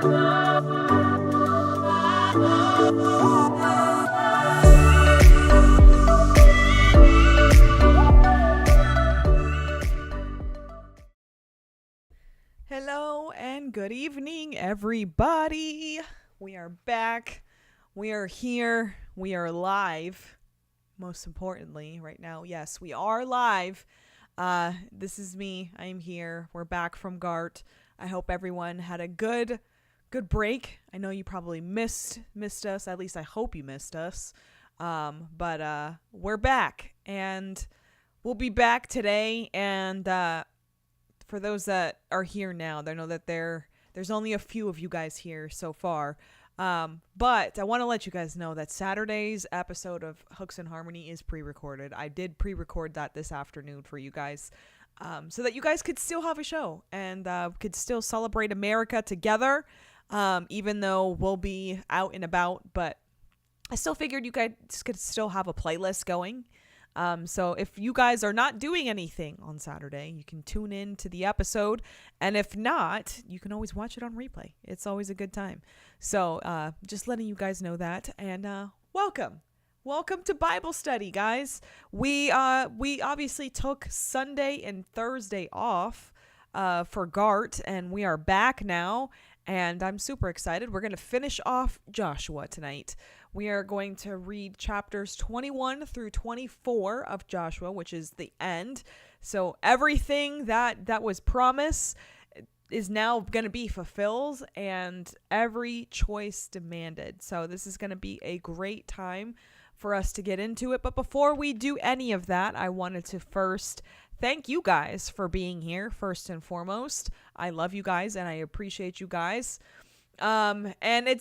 Hello and good evening, everybody. We are back. We are here. We are live. Most importantly, right now, yes, we are live. This is me. I am here. We're back from GART. I hope everyone had a good break. I know you probably missed us. At least I hope you missed us. But we're back, and we'll be back today. And for those that are here now, I know that there's only a few of you guys here so far. But I want to let you guys know that Saturday's episode of Hooks and Harmony is pre-recorded. I did pre-record that this afternoon for you guys, so that you guys could still have a show and could still celebrate America together, even though we'll be out and about. But I still figured you guys could still have a playlist going. So if you guys are not doing anything on Saturday, you can tune in to the episode. And if not, you can always watch it on replay. It's always a good time. So just letting you guys know that. And welcome. Welcome to Bible study, guys. We obviously took Sunday and Thursday off for GART, and we are back now. And I'm super excited. We're going to finish off Joshua tonight. We are going to read chapters 21 through 24 of Joshua, which is the end. So everything that was promised is now going to be fulfilled, and every choice demanded. So this is going to be a great time for us to get into it. But before we do any of that, I wanted to first thank you guys for being here, first and foremost. I love you guys and I appreciate you guys. And I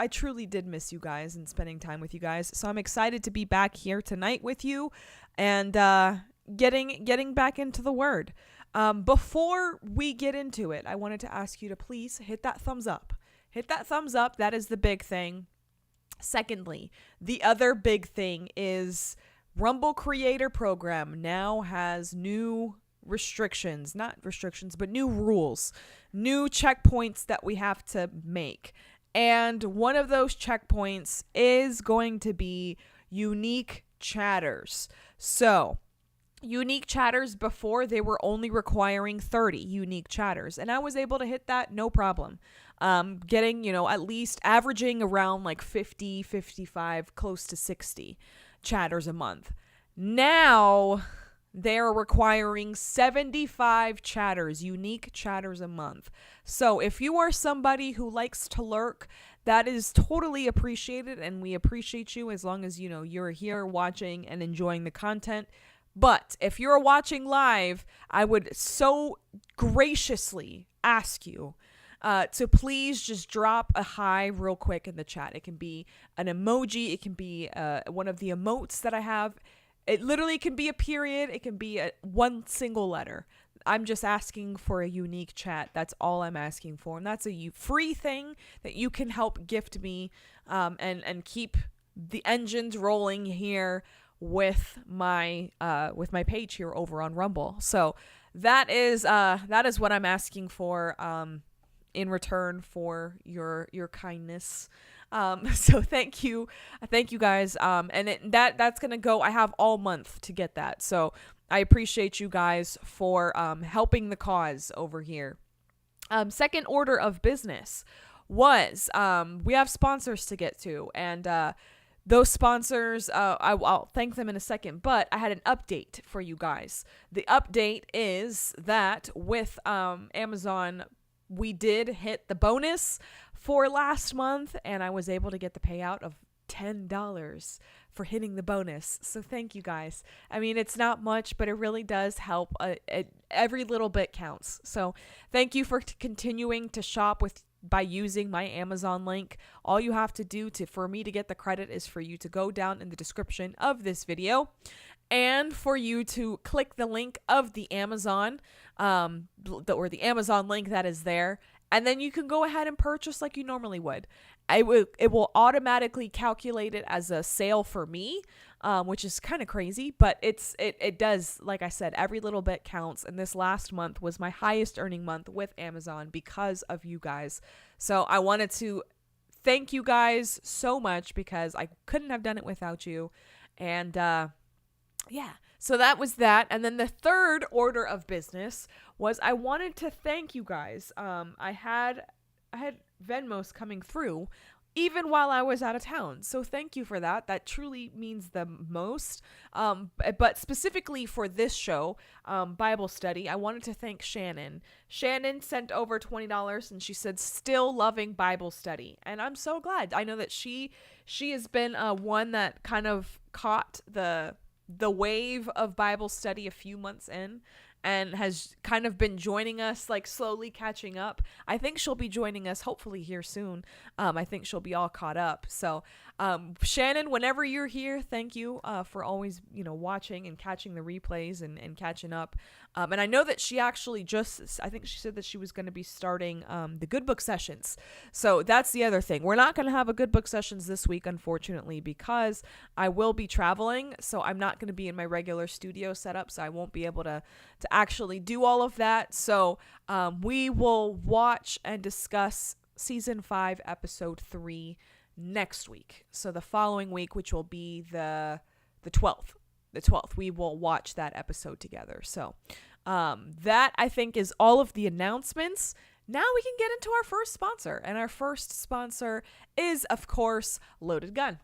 truly did miss you guys and spending time with you guys. So I'm excited to be back here tonight with you and getting back into the word. Before we get into it, I wanted to ask you to please hit that thumbs up. Hit that thumbs up. That is the big thing. Secondly, the other big thing is Rumble Creator Program now has new restrictions, not restrictions, but new rules, new checkpoints that we have to make. And one of those checkpoints is going to be unique chatters. So unique chatters, before they were only requiring 30 unique chatters, and I was able to hit that no problem. Getting, at least averaging around like 50, 55, close to 60 chatters a month. Now they're requiring 75 chatters, unique chatters a month. So if you are somebody who likes to lurk, that is totally appreciated, and we appreciate you as long as you're here watching and enjoying the content. But if you're watching live, I would so graciously ask you to please just drop a hi real quick in the chat. It can be an emoji. It can be one of the emotes that I have. It literally can be a period. It can be one single letter. I'm just asking for a unique chat. That's all I'm asking for. And that's a free thing that you can help gift me and keep the engines rolling here with my page here over on Rumble. So that is what I'm asking for in return for your kindness. So thank you guys. And that's gonna go. I have all month to get that. So I appreciate you guys for helping the cause over here. Second order of business was we have sponsors to get to, and those sponsors, I'll thank them in a second, but I had an update for you guys. The update is that with Amazon, we did hit the bonus for last month, and I was able to get the payout of $10 for hitting the bonus. So thank you guys. I mean, it's not much, but it really does help. Every little bit counts. So thank you for continuing to shop by using my Amazon link. All you have to do for me to get the credit is for you to go down in the description of this video and for you to click the link of the Amazon or the Amazon link that is there, And then you can go ahead and purchase like you normally would. It will automatically calculate it as a sale for me, which is kind of crazy, but it does, like I said, every little bit counts. And this last month was my highest earning month with Amazon because of you guys. So I wanted to thank you guys so much because I couldn't have done it without you. And yeah, so that was that. And then the third order of business was I wanted to thank you guys. I had Venmos coming through even while I was out of town. So thank you for that. That truly means the most. But specifically for this show, Bible study, I wanted to thank Shannon. Shannon sent over $20 and she said, still loving Bible study. And I'm so glad. I know that she has been one that kind of caught the wave of Bible study a few months in and has kind of been joining us, like slowly catching up. I think she'll be joining us hopefully here soon. I think she'll be all caught up. So Shannon, whenever you're here, thank you for always, watching and catching the replays and catching up. And I know that she actually I think she said that she was going to be starting the good book sessions. So that's the other thing. We're not going to have a good book sessions this week, unfortunately, because I will be traveling. So I'm not going to be in my regular studio setup. So I won't be able to actually do all of that. So we will watch and discuss season 5, episode 3 next week. So the following week, which will be the 12th, we will watch that episode together. So that I think is all of the announcements. Now we can get into our first sponsor, and our first sponsor is, of course, Loaded Gun.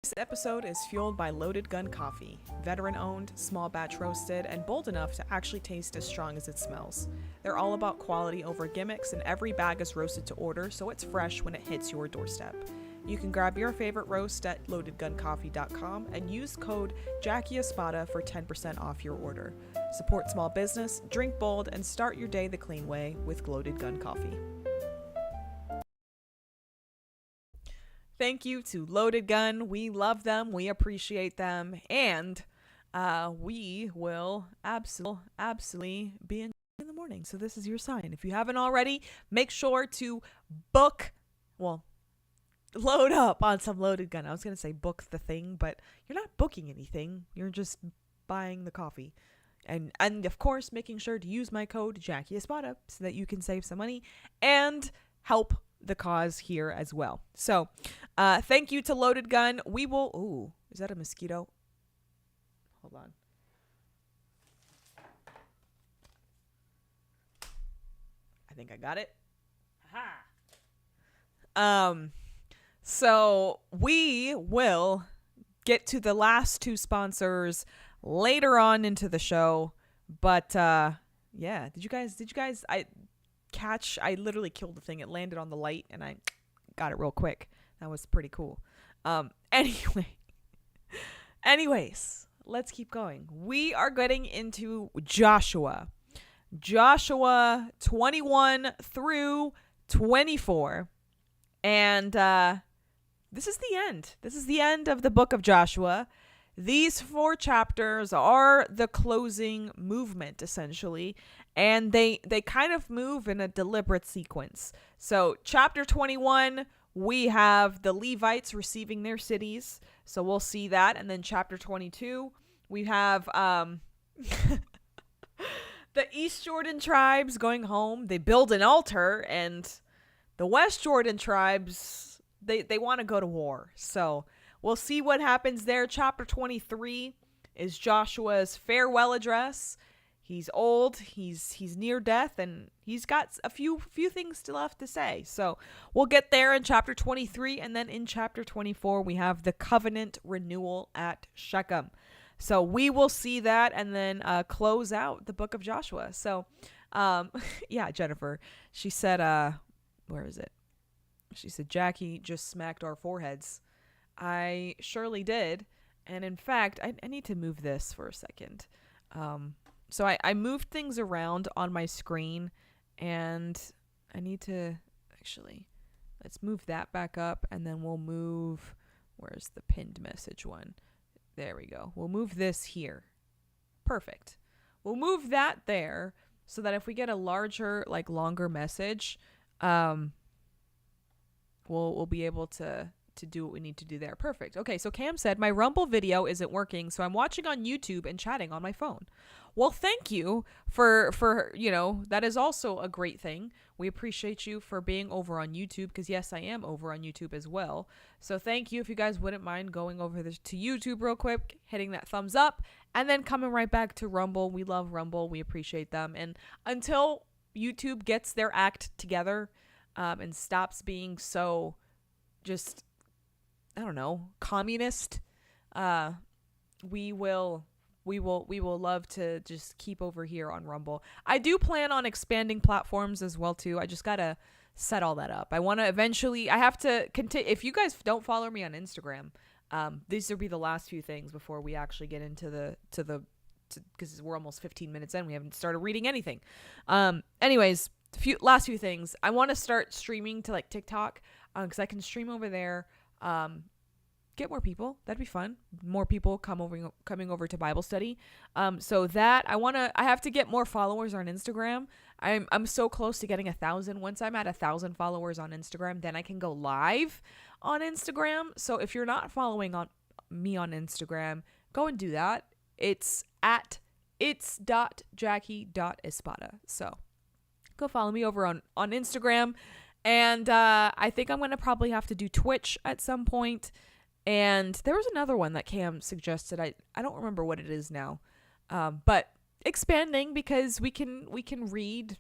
This episode is fueled by Loaded Gun Coffee, veteran-owned, small batch roasted, and bold enough to actually taste as strong as it smells. They're all about quality over gimmicks, and every bag is roasted to order, so it's fresh when it hits your doorstep. You can grab your favorite roast at loadedguncoffee.com and use code JackieEspada for 10% off your order. Support small business, drink bold, and start your day the clean way with Loaded Gun Coffee. Thank you to Loaded Gun. We love them. We appreciate them. And we will absolutely be in the morning. So this is your sign. If you haven't already, make sure to load up on some Loaded Gun. I was going to say book the thing, but you're not booking anything. You're just buying the coffee. And of course, making sure to use my code JackieEspada so that you can save some money and help the cause here as well. So thank you to Loaded Gun. We will is that a mosquito? Hold on. I think I got it. Aha. So we will get to the last two sponsors later on into the show, but yeah, did you guys I literally killed the thing. It landed on the light and I got it real quick. That was pretty cool. Anyways, let's keep going. We are getting into Joshua 21 through 24. And this is the end. This is the end of the book of Joshua. These 4 chapters are the closing movement, essentially, and they kind of move in a deliberate sequence. So chapter 21, we have the Levites receiving their cities, so we'll see that. And then chapter 22, we have the East Jordan tribes going home. They build an altar, and the West Jordan tribes, they want to go to war. So we'll see what happens there. Chapter 23 is Joshua's farewell address. He's old, he's near death, and he's got a few things still left to say. So we'll get there in chapter 23, and then in chapter 24, we have the covenant renewal at Shechem. So we will see that and then close out the book of Joshua. So, yeah, Jennifer, she said, where is it? She said, Jackie just smacked our foreheads. I surely did. And in fact, I need to move this for a second. So I moved things around on my screen, and I need to actually, let's move that back up, and then we'll move, where's the pinned message one? There we go. We'll move this here. Perfect. We'll move that there so that if we get a larger, longer message, um, we'll be able to do what we need to do there. Perfect. Okay, so Cam said, my Rumble video isn't working, so I'm watching on YouTube and chatting on my phone. Well, thank you for that is also a great thing. We appreciate you for being over on YouTube, because yes, I am over on YouTube as well. So thank you. If you guys wouldn't mind going over to YouTube real quick, hitting that thumbs up, and then coming right back to Rumble. We love Rumble. We appreciate them. And until YouTube gets their act together, and stops being so just, I don't know, communist, we will love to just keep over here on Rumble. I do plan on expanding platforms as well too. I just gotta set all that up. I want to eventually, I have to continue. If you guys don't follow me on Instagram, these will be the last few things before we actually get into because we're almost 15 minutes in. We haven't started reading anything. Anyways, last few things. I want to start streaming to like TikTok, because I can stream over there. Get more people. That'd be fun. More people coming over to Bible study. So that I have to get more followers on Instagram. I'm so close to getting 1,000. Once I'm at 1,000 followers on Instagram, then I can go live on Instagram. So if you're not following me on Instagram, go and do that. It's at its.jackie.espada. So go follow me over on Instagram. And I think I'm going to probably have to do Twitch at some point. And there was another one that Cam suggested. I don't remember what it is now. But expanding, because we can read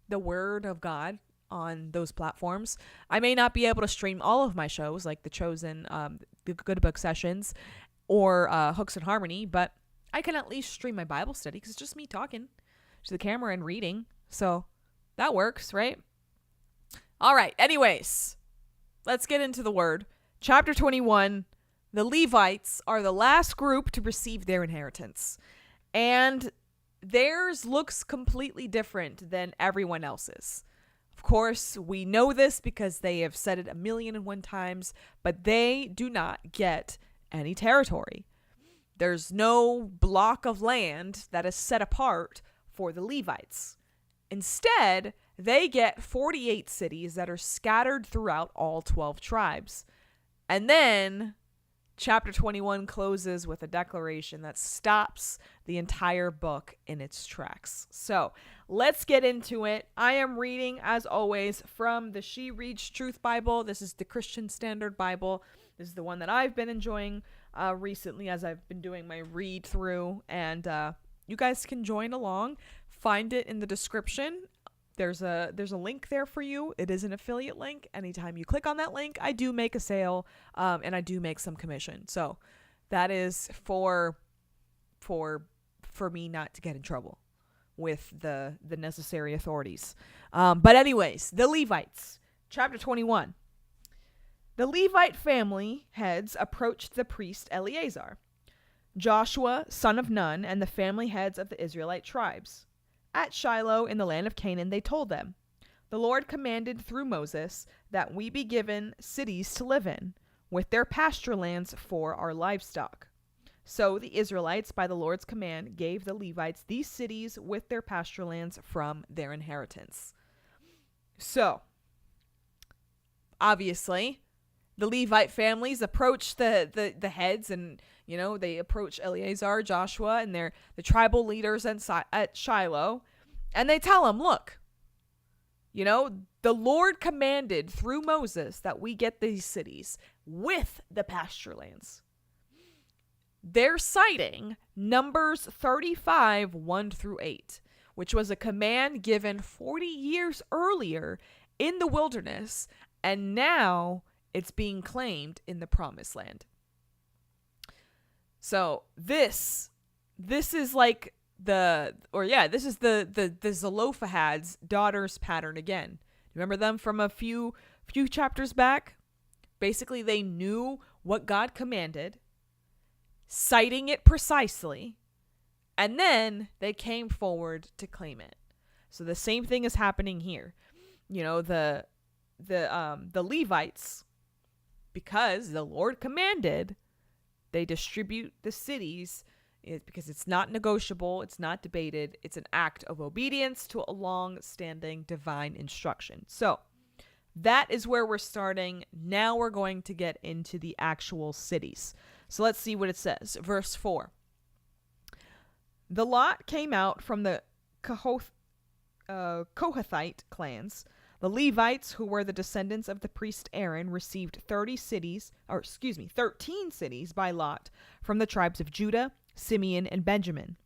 the Word of God on those platforms. I may not be able to stream all of my shows, like The Chosen, the Good Book Sessions, or Hooks and Harmony, but I can at least stream my Bible study, because it's just me talking to the camera and reading. So that works, right? All right. Anyways, let's get into the Word. Chapter 21, the Levites are the last group to receive their inheritance. And theirs looks completely different than everyone else's. Of course, we know this because they have said it 1,000,001 times, but they do not get any territory. There's no block of land that is set apart for the Levites. Instead, they get 48 cities that are scattered throughout all 12 tribes. And then chapter 21 closes with a declaration that stops the entire book in its tracks. So let's get into it. I am reading, as always, from the She Reads Truth Bible. This is the Christian Standard Bible. This is the one that I've been enjoying recently as I've been doing my read through. And you guys can join along. Find it in the description. There's a link there for you. It is an affiliate link. Anytime you click on that link, I do make a sale, and I do make some commission. So that is for me not to get in trouble with the necessary authorities. But anyways, the Levites, chapter 21. The Levite family heads approached the priest Eleazar, Joshua, son of Nun, and the family heads of the Israelite tribes. At Shiloh in the land of Canaan, they told them, "The Lord commanded through Moses that we be given cities to live in, with their pasture lands for our livestock." So the Israelites, by the Lord's command, gave the Levites these cities with their pasture lands from their inheritance. So, obviously, the Levite families approach the heads, and they approach Eleazar, Joshua, and the tribal leaders at Shiloh, and they tell them, look, the Lord commanded through Moses that we get these cities with the pasture lands. They're citing Numbers 35, 1-8, which was a command given 40 years earlier in the wilderness, and now it's being claimed in the promised land. So this is like this is the Zelophehad's daughters pattern again. Remember them from a few chapters back? Basically, they knew what God commanded, citing it precisely, and then they came forward to claim it. So the same thing is happening here. The Levites, because the Lord commanded, they distribute the cities because it's not negotiable, it's not debated, it's an act of obedience to a long-standing divine instruction. So, That is where we're starting. Now we're going to get into the actual cities. So let's see what it says. Verse 4. The lot came out from the Kohathite clans. The Levites, who were the descendants of the priest Aaron, received 13 cities by lot from the tribes of Judah, Simeon, and Benjamin.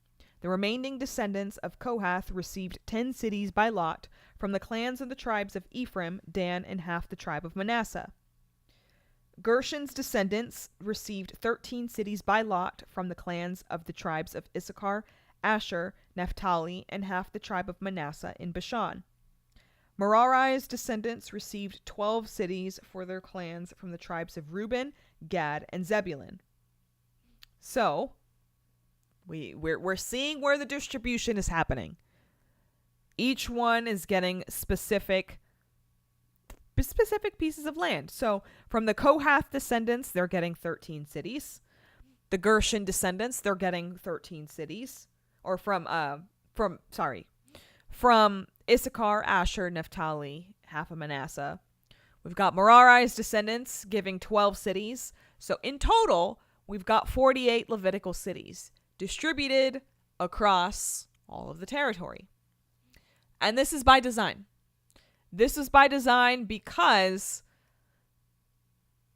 The remaining descendants of Kohath received 10 cities by lot from the clans of the tribes of Ephraim, Dan, and half the tribe of Manasseh. Gershon's descendants received 13 cities by lot from the clans of the tribes of Issachar, Asher, Naphtali, and half the tribe of Manasseh in Bashan. Merari's descendants received 12 cities for their clans from the tribes of Reuben, Gad, and Zebulun. So, we're seeing where the distribution is happening. Each one is getting specific pieces of land. So, from the Kohath descendants, they're getting 13 cities. The Gershon descendants, they're getting 13 cities. Or from Issachar, Asher, Naphtali, half of Manasseh. We've got Merari's descendants giving 12 cities. So in total, we've got 48 Levitical cities distributed across all of the territory. And this is by design. This is by design because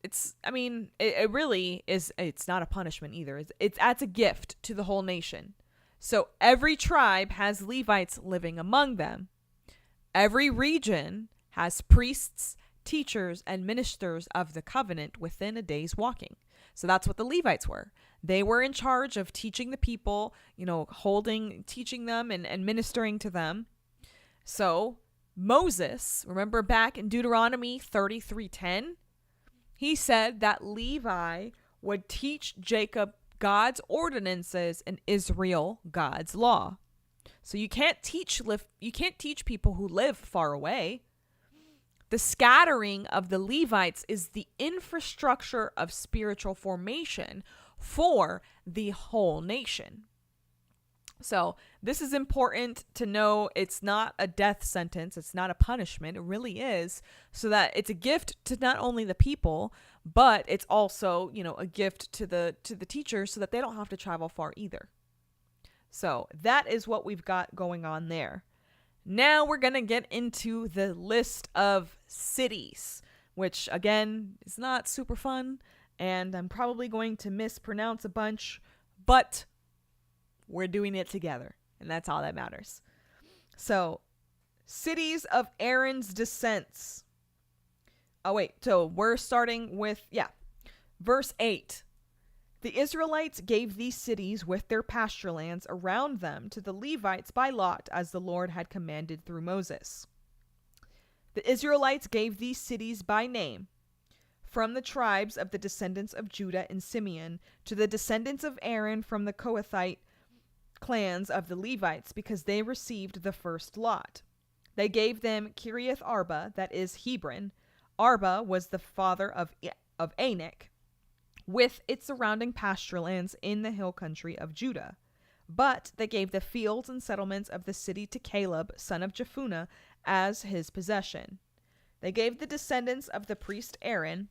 it really is, it's not a punishment either. It's a gift to the whole nation. So every tribe has Levites living among them. Every region has priests, teachers, and ministers of the covenant within a day's walking. So that's what the Levites were. They were in charge of teaching the people, teaching them and ministering to them. So Moses, remember back in Deuteronomy 33:10, he said that Levi would teach Jacob God's ordinances and Israel God's law. So you can't teach people who live far away. The scattering of the Levites is the infrastructure of spiritual formation for the whole nation. So this is important to know. It's not a death sentence. It's not a punishment. It really is, so that it's a gift to not only the people, but it's also, a gift to the teachers so that they don't have to travel far either. So that is what we've got going on there. Now we're going to get into the list of cities, which again is not super fun, and I'm probably going to mispronounce a bunch, but we're doing it together, and that's all that matters. So, cities of Aaron's descents. So we're starting with, verse 8. The Israelites gave these cities with their pasture lands around them to the Levites by lot, as the Lord had commanded through Moses. The Israelites gave these cities by name from the tribes of the descendants of Judah and Simeon to the descendants of Aaron from the Kohathite clans of the Levites, because they received the first lot. They gave them Kiriath Arba, that is Hebron. Arba was the father of Anak, with its surrounding pasture lands in the hill country of Judah. But they gave the fields and settlements of the city to Caleb, son of Jephunneh, as his possession. They gave the descendants of the priest Aaron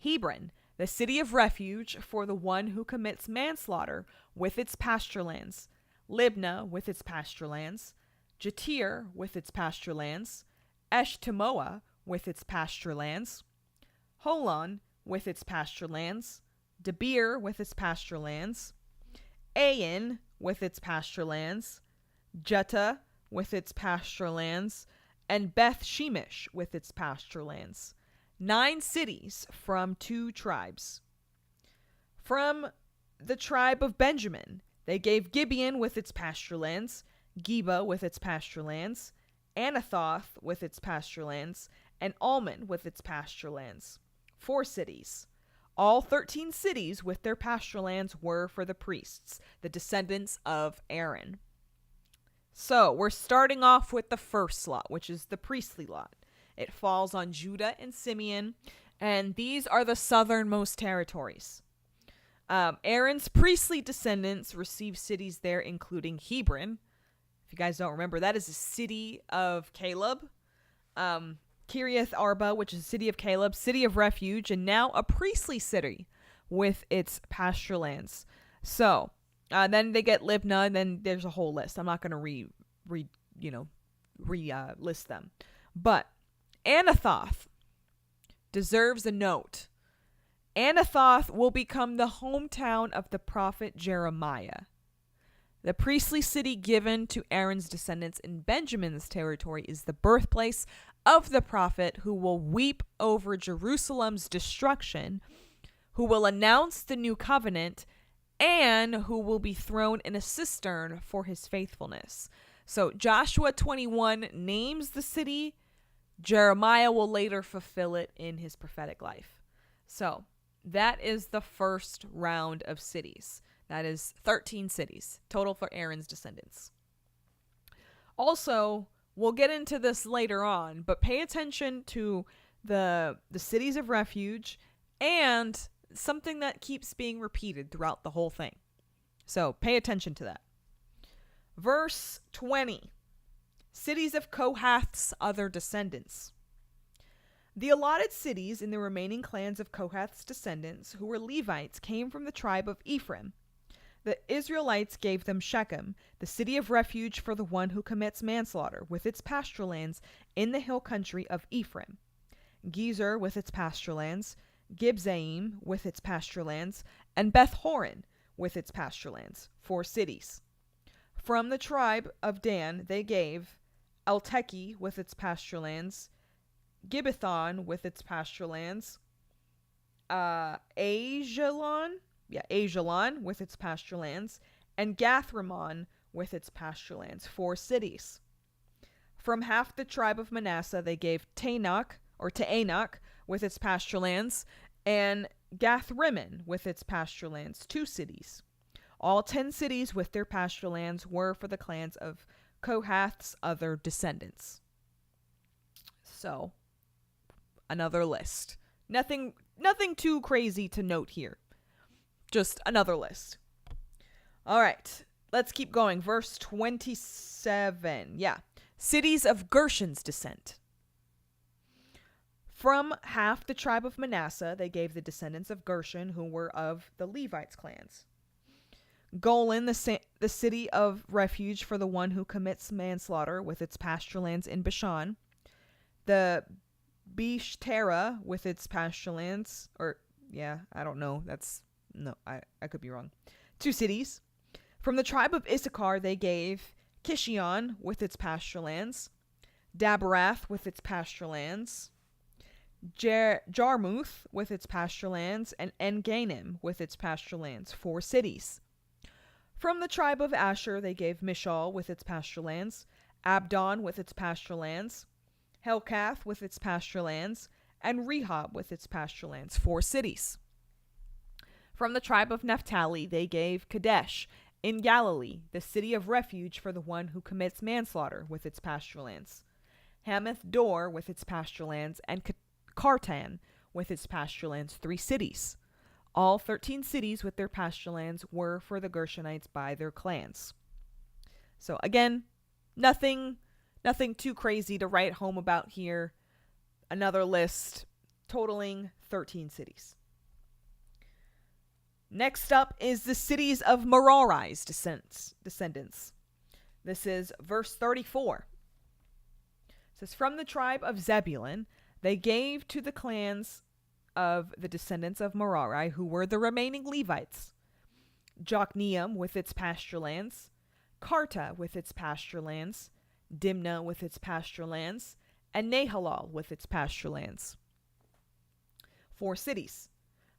Hebron, the city of refuge for the one who commits manslaughter, with its pasture lands, Libnah with its pasture lands, Jatir with its pasture lands, Eshtemoa with its pasture lands, Holon with its pasture lands, Debir with its pasture lands, Ain with its pasture lands, Jutta with its pasture lands, and Beth Shemesh with its pasture lands. 9 cities from 2 tribes. From the tribe of Benjamin, they gave Gibeon with its pasture lands, Geba with its pasture lands, Anathoth with its pasture lands, and Almon with its pasture lands. 4 cities. All 13 cities with their pasture lands were for the priests, the descendants of Aaron. So we're starting off with the first lot, which is the priestly lot. It falls on Judah and Simeon, and these are the southernmost territories. Aaron's priestly descendants received cities there, including Hebron. If you guys don't remember, that is a city of Caleb. Kiriath Arba, which is the city of Caleb, city of refuge, and now a priestly city with its pasture lands. So then they get Libnah, and then there's a whole list. I'm not going to list them. But Anathoth deserves a note. Anathoth will become the hometown of the prophet Jeremiah. The priestly city given to Aaron's descendants in Benjamin's territory is the birthplace of the prophet who will weep over Jerusalem's destruction, who will announce the new covenant, and who will be thrown in a cistern for his faithfulness. So Joshua 21 names the city. Jeremiah will later fulfill it in his prophetic life. So that is the first round of cities. That is 13 cities total for Aaron's descendants. Also, we'll get into this later on, but pay attention to the cities of refuge and something that keeps being repeated throughout the whole thing. So pay attention to that. Verse 20. Cities of Kohath's other descendants. The allotted cities in the remaining clans of Kohath's descendants, who were Levites, came from the tribe of Ephraim. The Israelites gave them Shechem, the city of refuge for the one who commits manslaughter, with its pasture lands in the hill country of Ephraim. Gezer with its pasture lands, Gibzaim with its pasture lands, and Beth Horon with its pasture lands, 4 cities. From the tribe of Dan they gave Elteke with its pasture lands, Gibbethon with its pasture lands, Ajalon with its pasture lands, and Gathrimmon with its pasture lands, 4 cities. From half the tribe of Manasseh they gave Taanach with its pasture lands, and Gathrimmon with its pasture lands, 2 cities. All 10 cities with their pasture lands were for the clans of Kohath's other descendants. So, another list. Nothing too crazy to note here. Just another list. All right, let's keep going. Verse 27. Cities of Gershon's descent. From half the tribe of Manasseh, they gave the descendants of Gershon, who were of the Levites' clans. Golan, the city of refuge for the one who commits manslaughter, with its pasture lands in Bashan. The Beshtera with its pasture lands, I don't know. I could be wrong. 2 cities. From the tribe of Issachar, they gave Kishion with its pasture lands, Daberath with its pasture lands, Jarmuth with its pasture lands, and En-Ganim with its pasture lands, 4 cities. From the tribe of Asher, they gave Mishal with its pasture lands, Abdon with its pasture lands, Helkath with its pasture lands, and Rehob with its pasture lands, 4 cities. From the tribe of Naphtali, they gave Kadesh in Galilee, the city of refuge for the one who commits manslaughter, with its pasture lands, Hamath Dor with its pasture lands, and Kartan with its pasture lands, 3 cities. All 13 cities with their pasture lands were for the Gershonites by their clans. So again, nothing too crazy to write home about here. Another list totaling 13 cities. Next up is the cities of Merari's descendants. This is verse 34. It says, from the tribe of Zebulun, they gave to the clans of the descendants of Merari, who were the remaining Levites, Jokneam with its pasture lands, Karta with its pasture lands, Dimnah with its pasture lands, and Nahalal with its pasture lands. 4 cities.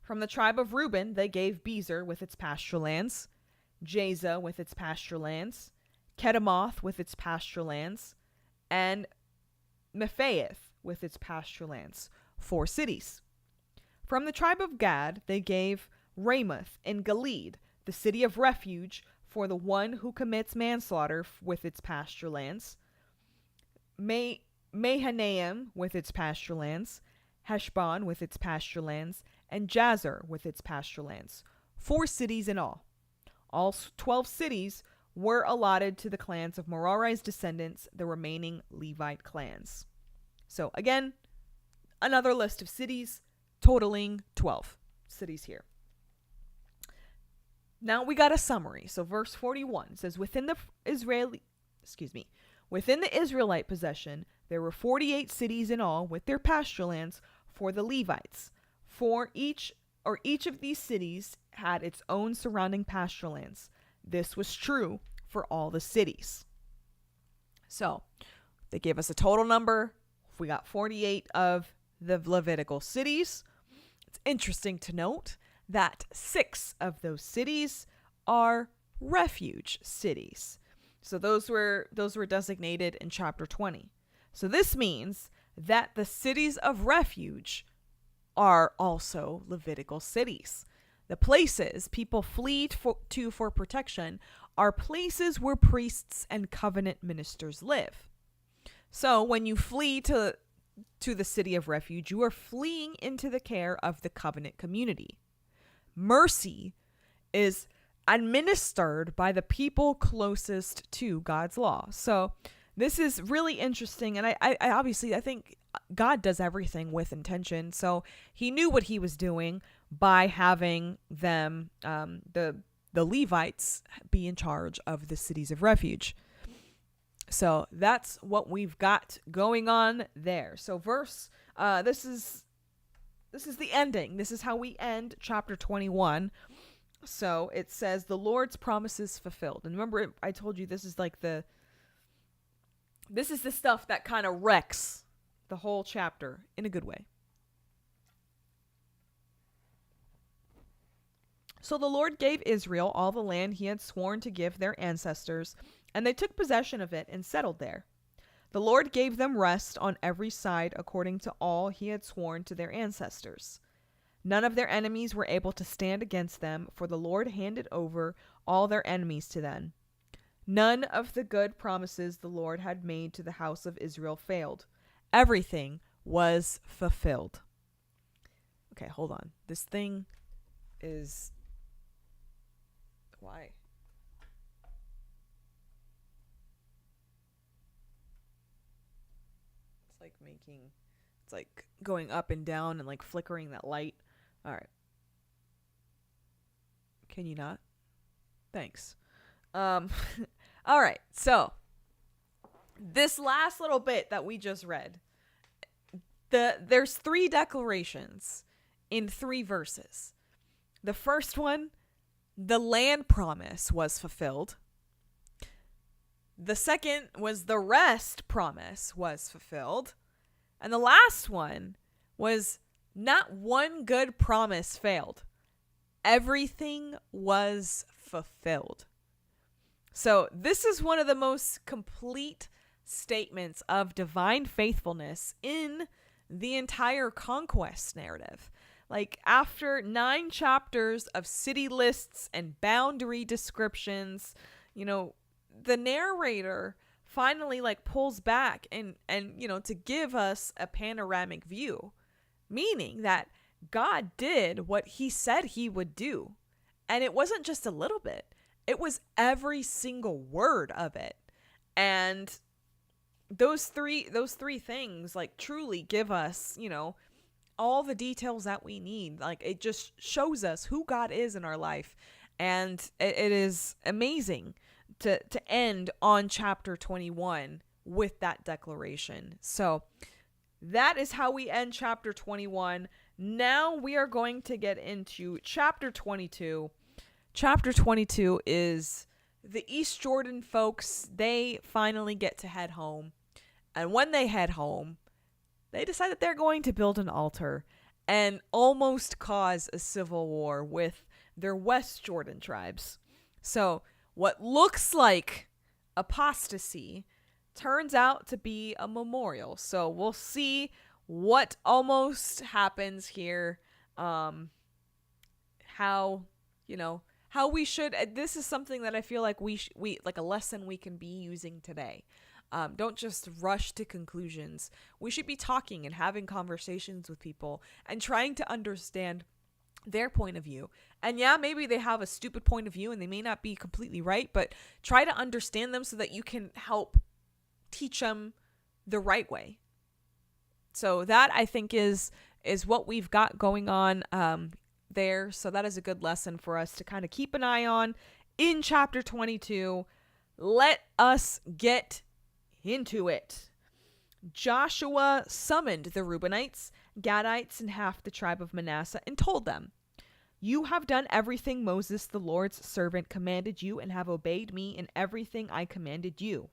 From the tribe of Reuben, they gave Bezer with its pasture lands, Jaza with its pasture lands, Kedemoth with its pasture lands, and Mephaeth with its pasture lands, 4 cities. From the tribe of Gad, they gave Ramoth in Gilead, the city of refuge for the one who commits manslaughter, with its pasture lands, Mahanaim with its pasture lands, Heshbon with its pasture lands, and Jazer with its pasture lands, 4 cities in all. All 12 cities were allotted to the clans of Merari's descendants, the remaining Levite clans. So again, another list of cities totaling 12 cities here. Now we got a summary. So verse 41 says, within the Israelite possession, there were 48 cities in all with their pasture lands for the Levites. For each of these cities had its own surrounding pasture lands. This was true for all the cities. So they gave us a total number. We got 48 of the Levitical cities. It's interesting to note that 6 of those cities are refuge cities. So those were designated in chapter 20. So this means that the cities of refuge are also Levitical cities. The places people flee to for protection are places where priests and covenant ministers live. So when you flee to the city of refuge, you are fleeing into the care of the covenant community. Mercy is administered by the people closest to God's law. So this is really interesting. And I obviously, I think God does everything with intention. So he knew what he was doing by having them, the Levites, be in charge of the cities of refuge. So that's what we've got going on there. So this is the ending. This is how we end chapter 21. So it says, the Lord's promises fulfilled. And remember, I told you this is the stuff that kind of wrecks the whole chapter in a good way. So the Lord gave Israel all the land he had sworn to give their ancestors, and they took possession of it and settled there. The Lord gave them rest on every side according to all he had sworn to their ancestors. None of their enemies were able to stand against them, for the Lord handed over all their enemies to them. None of the good promises the Lord had made to the house of Israel failed. Everything was fulfilled. Okay, hold on. This thing is... Why? It's like going up and down and like flickering that light. All right. Can you not? Thanks. All right. So this last little bit that we just read, there's 3 declarations in 3 verses. The first one, the land promise was fulfilled. The second was the rest promise was fulfilled. And the last one was not one good promise failed. Everything was fulfilled. So this is one of the most complete statements of divine faithfulness in the entire conquest narrative. Like, after 9 chapters of city lists and boundary descriptions, the narrator finally pulls back and to give us a panoramic view, meaning that God did what he said he would do. And it wasn't just a little bit. It was every single word of it. And those three things truly give us, all the details that we need. It just shows us who God is in our life. And it is amazing to end on chapter 21 with that declaration. So that is how we end chapter 21. Now we are going to get into chapter 22. Chapter 22 is the East Jordan folks. They finally get to head home. And when they head home, they decide that they're going to build an altar and almost cause a civil war with their West Jordan tribes. So what looks like apostasy turns out to be a memorial. So we'll see what almost happens here. How we should, this is something that I feel like we like a lesson we can be using today. Don't just rush to conclusions. We should be talking and having conversations with people and trying to understand their point of view. And yeah, maybe they have a stupid point of view and they may not be completely right, but try to understand them so that you can help teach them the right way. So that I think is what we've got going on there. So that is a good lesson for us to kind of keep an eye on in chapter 22. Let us get into it. Joshua summoned the Reubenites, Gadites, and half the tribe of Manasseh and told them, "You have done everything Moses, the Lord's servant, commanded you and have obeyed me in everything I commanded you.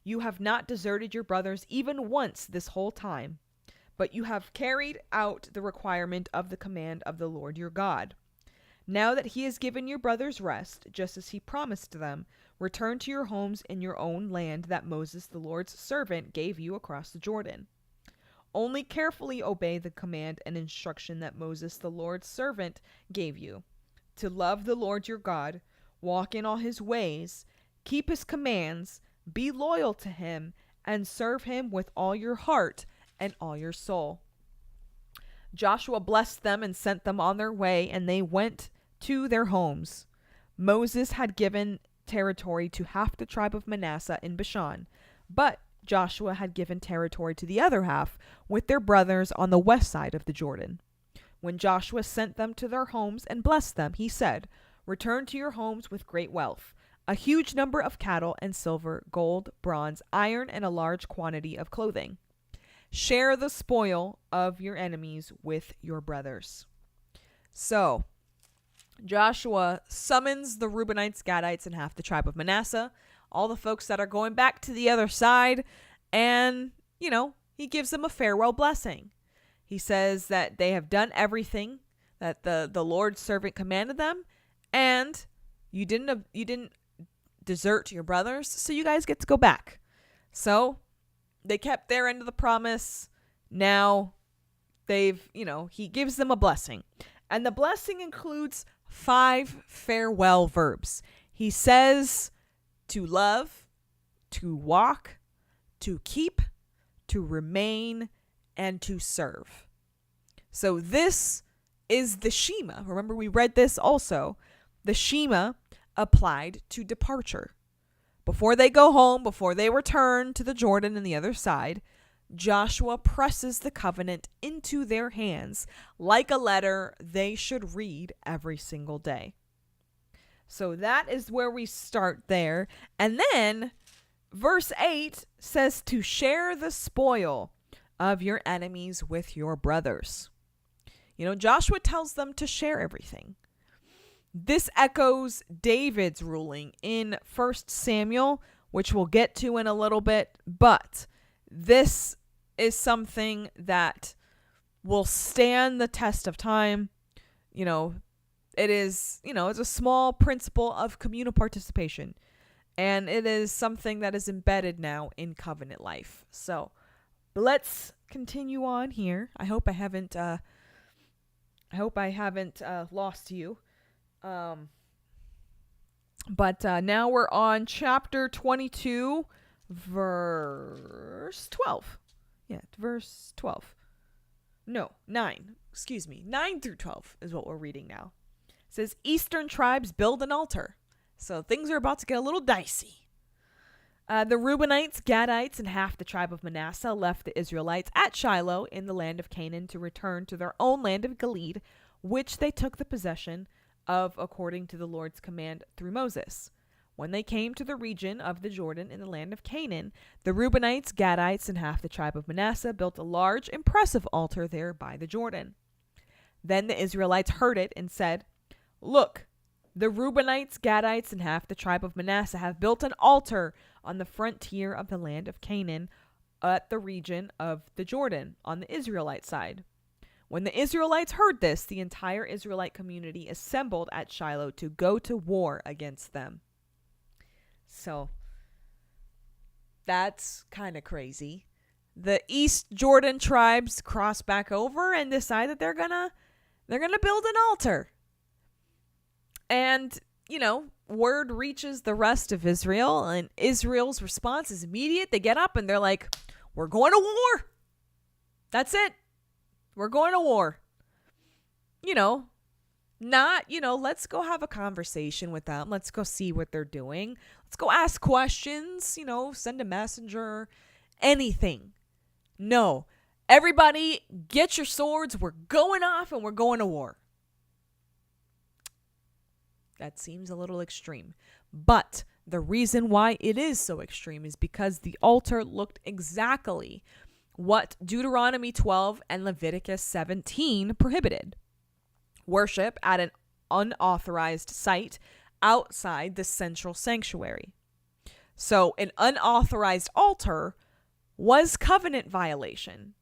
You have not deserted your brothers even once this whole time, but you have carried out the requirement of the command of the Lord your God. Now that he has given your brothers rest, just as he promised them, return to your homes in your own land that Moses, the Lord's servant, gave you across the Jordan. Only carefully obey the command and instruction that Moses, the Lord's servant, gave you, to love the Lord your God, walk in all his ways, keep his commands, be loyal to him, and serve him with all your heart and all your soul." Joshua blessed them and sent them on their way, and they went to their homes. Moses had given territory to half the tribe of Manasseh in Bashan, but Joshua had given territory to the other half with their brothers on the west side of the Jordan. When Joshua sent them to their homes and blessed them, he said, "Return to your homes with great wealth, a huge number of cattle and silver, gold, bronze, iron, and a large quantity of clothing. Share the spoil of your enemies with your brothers." So, Joshua summons the Reubenites, Gadites, and half the tribe of Manasseh, all the folks that are going back to the other side, and, he gives them a farewell blessing. He says that they have done everything that the Lord's servant commanded them, and you didn't desert your brothers, so you guys get to go back. So they kept their end of the promise. Now he gives them a blessing. And the blessing includes 5 farewell verbs. He says to love, to walk, to keep, to remain, and to serve. So this is the Shema. Remember, we read this also. The Shema applied to departure. Before they go home, before they return to the Jordan and the other side, Joshua presses the covenant into their hands like a letter they should read every single day. So that is where we start there. And then verse 8 says to share the spoil of your enemies with your brothers. Joshua tells them to share everything. This echoes David's ruling in 1 Samuel, which we'll get to in a little bit, but this is something that will stand the test of time. It is, it's a small principle of communal participation, and it is something that is embedded now in covenant life. So let's continue on here. I hope I haven't lost you. But now we're on chapter 22, verse 12. Yeah, verse 12. No, 9. Excuse me. 9 through 12 is what we're reading now. It says, "Eastern tribes build an altar." So things are about to get a little dicey. The Reubenites, Gadites, and half the tribe of Manasseh left the Israelites at Shiloh in the land of Canaan to return to their own land of Gilead, which they took the possession of according to the Lord's command through Moses. When they came to the region of the Jordan in the land of Canaan, the Reubenites, Gadites, and half the tribe of Manasseh built a large, impressive altar there by the Jordan. Then the Israelites heard it and said, "Look, the Reubenites, Gadites, and half the tribe of Manasseh have built an altar on the frontier of the land of Canaan at the region of the Jordan on the Israelite side." When the Israelites heard this, the entire Israelite community assembled at Shiloh to go to war against them. So that's kind of crazy. The East Jordan tribes cross back over and decide that they're gonna build an altar. And, word reaches the rest of Israel, and Israel's response is immediate. They get up and they're like, "We're going to war. That's it. We're going to war." Let's go have a conversation with them. Let's go see what they're doing. Let's go ask questions, send a messenger, anything. No, Everybody, get your swords. We're going off and we're going to war. That seems a little extreme. But the reason why it is so extreme is because the altar looked exactly what Deuteronomy 12 and Leviticus 17 prohibited. Worship at an unauthorized site outside the central sanctuary. So an unauthorized altar was covenant violation.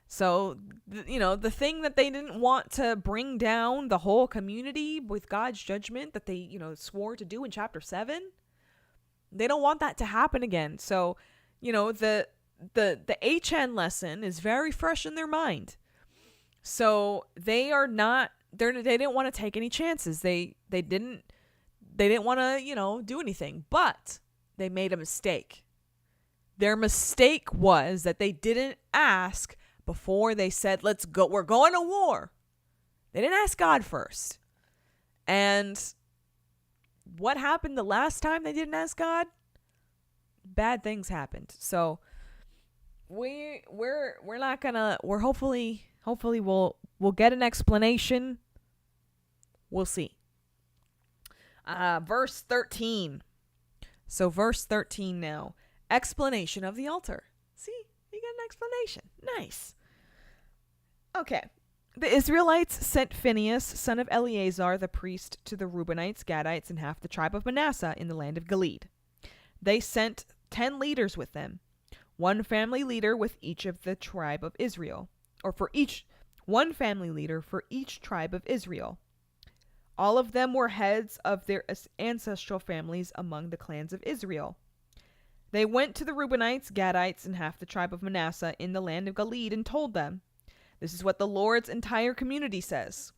So, the thing that they didn't want to bring down the whole community with God's judgment that they, swore to do in chapter 7, they don't want that to happen again. So, the HN lesson is very fresh in their mind. So they didn't want to take any chances. They didn't want to, do anything, but they made a mistake. Their mistake was that they didn't ask before they said, let's go, we're going to war. They didn't ask God first. And what happened the last time they didn't ask God? Bad things happened. So we're not gonna, we're hopefully we'll get an explanation. We'll see. Verse 13. So verse 13 now. Explanation of the altar. See, you get an explanation. Nice. Okay. The Israelites sent Phinehas, son of Eleazar, the priest, to the Reubenites, Gadites, and half the tribe of Manasseh in the land of Gilead. They sent 10 leaders with them, one family leader with each of the tribe of Israel, one family leader for each tribe of Israel. All of them were heads of their ancestral families among the clans of Israel. They went to the Reubenites, Gadites, and half the tribe of Manasseh in the land of Gilead and told them, "This is what the Lord's entire community says.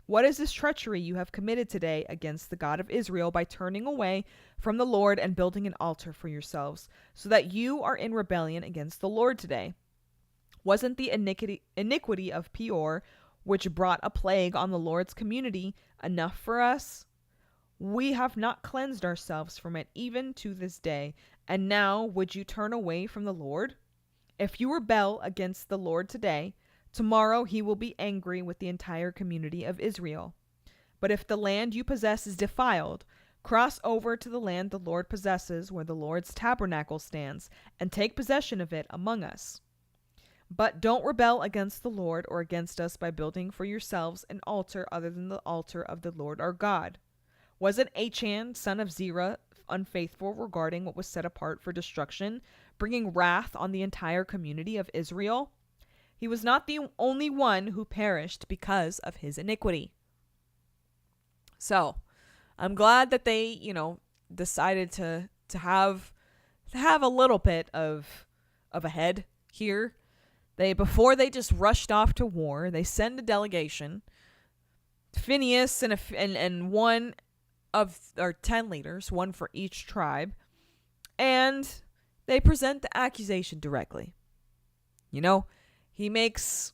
What is this treachery you have committed today against the God of Israel by turning away from the Lord and building an altar for yourselves, so that you are in rebellion against the Lord today? Wasn't the iniquity of Peor, which brought a plague on the Lord's community, enough for us? We have not cleansed ourselves from it even to this day, and now would you turn away from the Lord? If you rebel against the Lord today, tomorrow he will be angry with the entire community of Israel. But if the land you possess is defiled, cross over to the land the Lord possesses, where the Lord's tabernacle stands, and take possession of it among us. But don't rebel against the Lord or against us by building for yourselves an altar other than the altar of the Lord our God. Wasn't Achan, son of Zerah, unfaithful regarding what was set apart for destruction, bringing wrath on the entire community of Israel? He was not the only one who perished because of his iniquity." So, I'm glad that they, decided to have a little bit of a head here. Before they just rushed off to war, they send a delegation, Phinehas and one of our 10 leaders, one for each tribe, and they present the accusation directly. He makes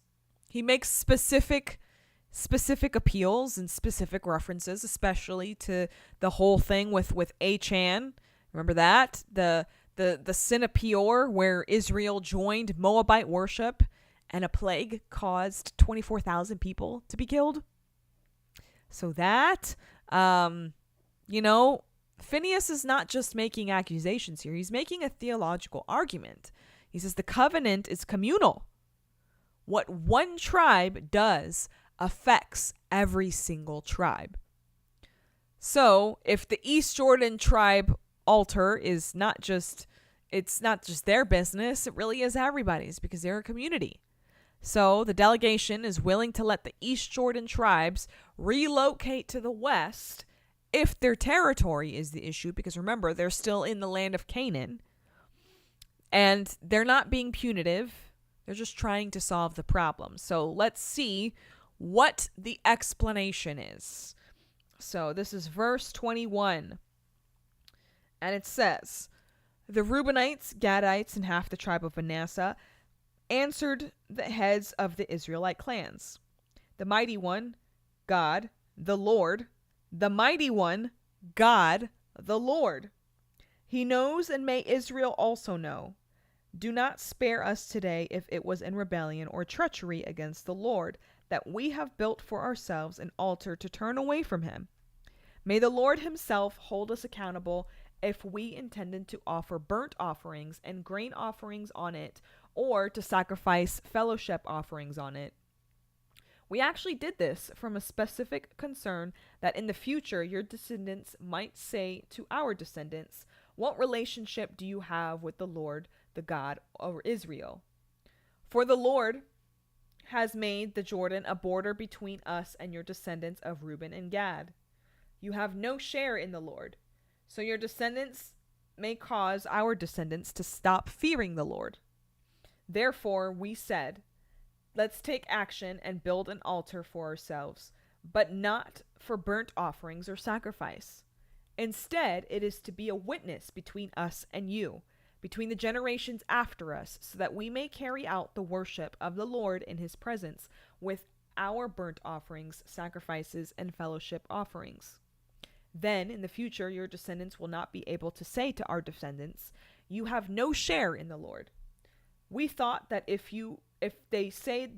specific appeals and specific references, especially to the whole thing with Achan. Remember that? The sin of Peor, where Israel joined Moabite worship and a plague caused 24,000 people to be killed. So that, Phinehas is not just making accusations here. He's making a theological argument. He says the covenant is communal. What one tribe does affects every single tribe. So if the East Jordan tribe altar is not just their business, it really is everybody's, because they're a community. So the delegation is willing to let the East Jordan tribes relocate to the west if their territory is the issue, because remember, they're still in the land of Canaan. And they're not being punitive. They're just trying to solve the problem. So let's see what the explanation is. So this is verse 21. And it says, "The Reubenites, Gadites, and half the tribe of Manasseh answered the heads of the Israelite clans. The mighty one, God, the Lord. The mighty one, God, the Lord. He knows, and may Israel also know. Do not spare us today if it was in rebellion or treachery against the Lord, that we have built for ourselves an altar to turn away from him. May the Lord himself hold us accountable if we intended to offer burnt offerings and grain offerings on it, or to sacrifice fellowship offerings on it. We actually did this from a specific concern that in the future your descendants might say to our descendants, what relationship do you have with the Lord, the God of Israel? For the Lord has made the Jordan a border between us and your descendants of Reuben and Gad. You have no share in the Lord, so your descendants may cause our descendants to stop fearing the Lord. Therefore we said, let's take action and build an altar for ourselves, but not for burnt offerings or sacrifice. Instead, it is to be a witness between us and you, between the generations after us, so that we may carry out the worship of the Lord in his presence with our burnt offerings, sacrifices, and fellowship offerings. Then, in the future, your descendants will not be able to say to our descendants, you have no share in the Lord. We thought that if they said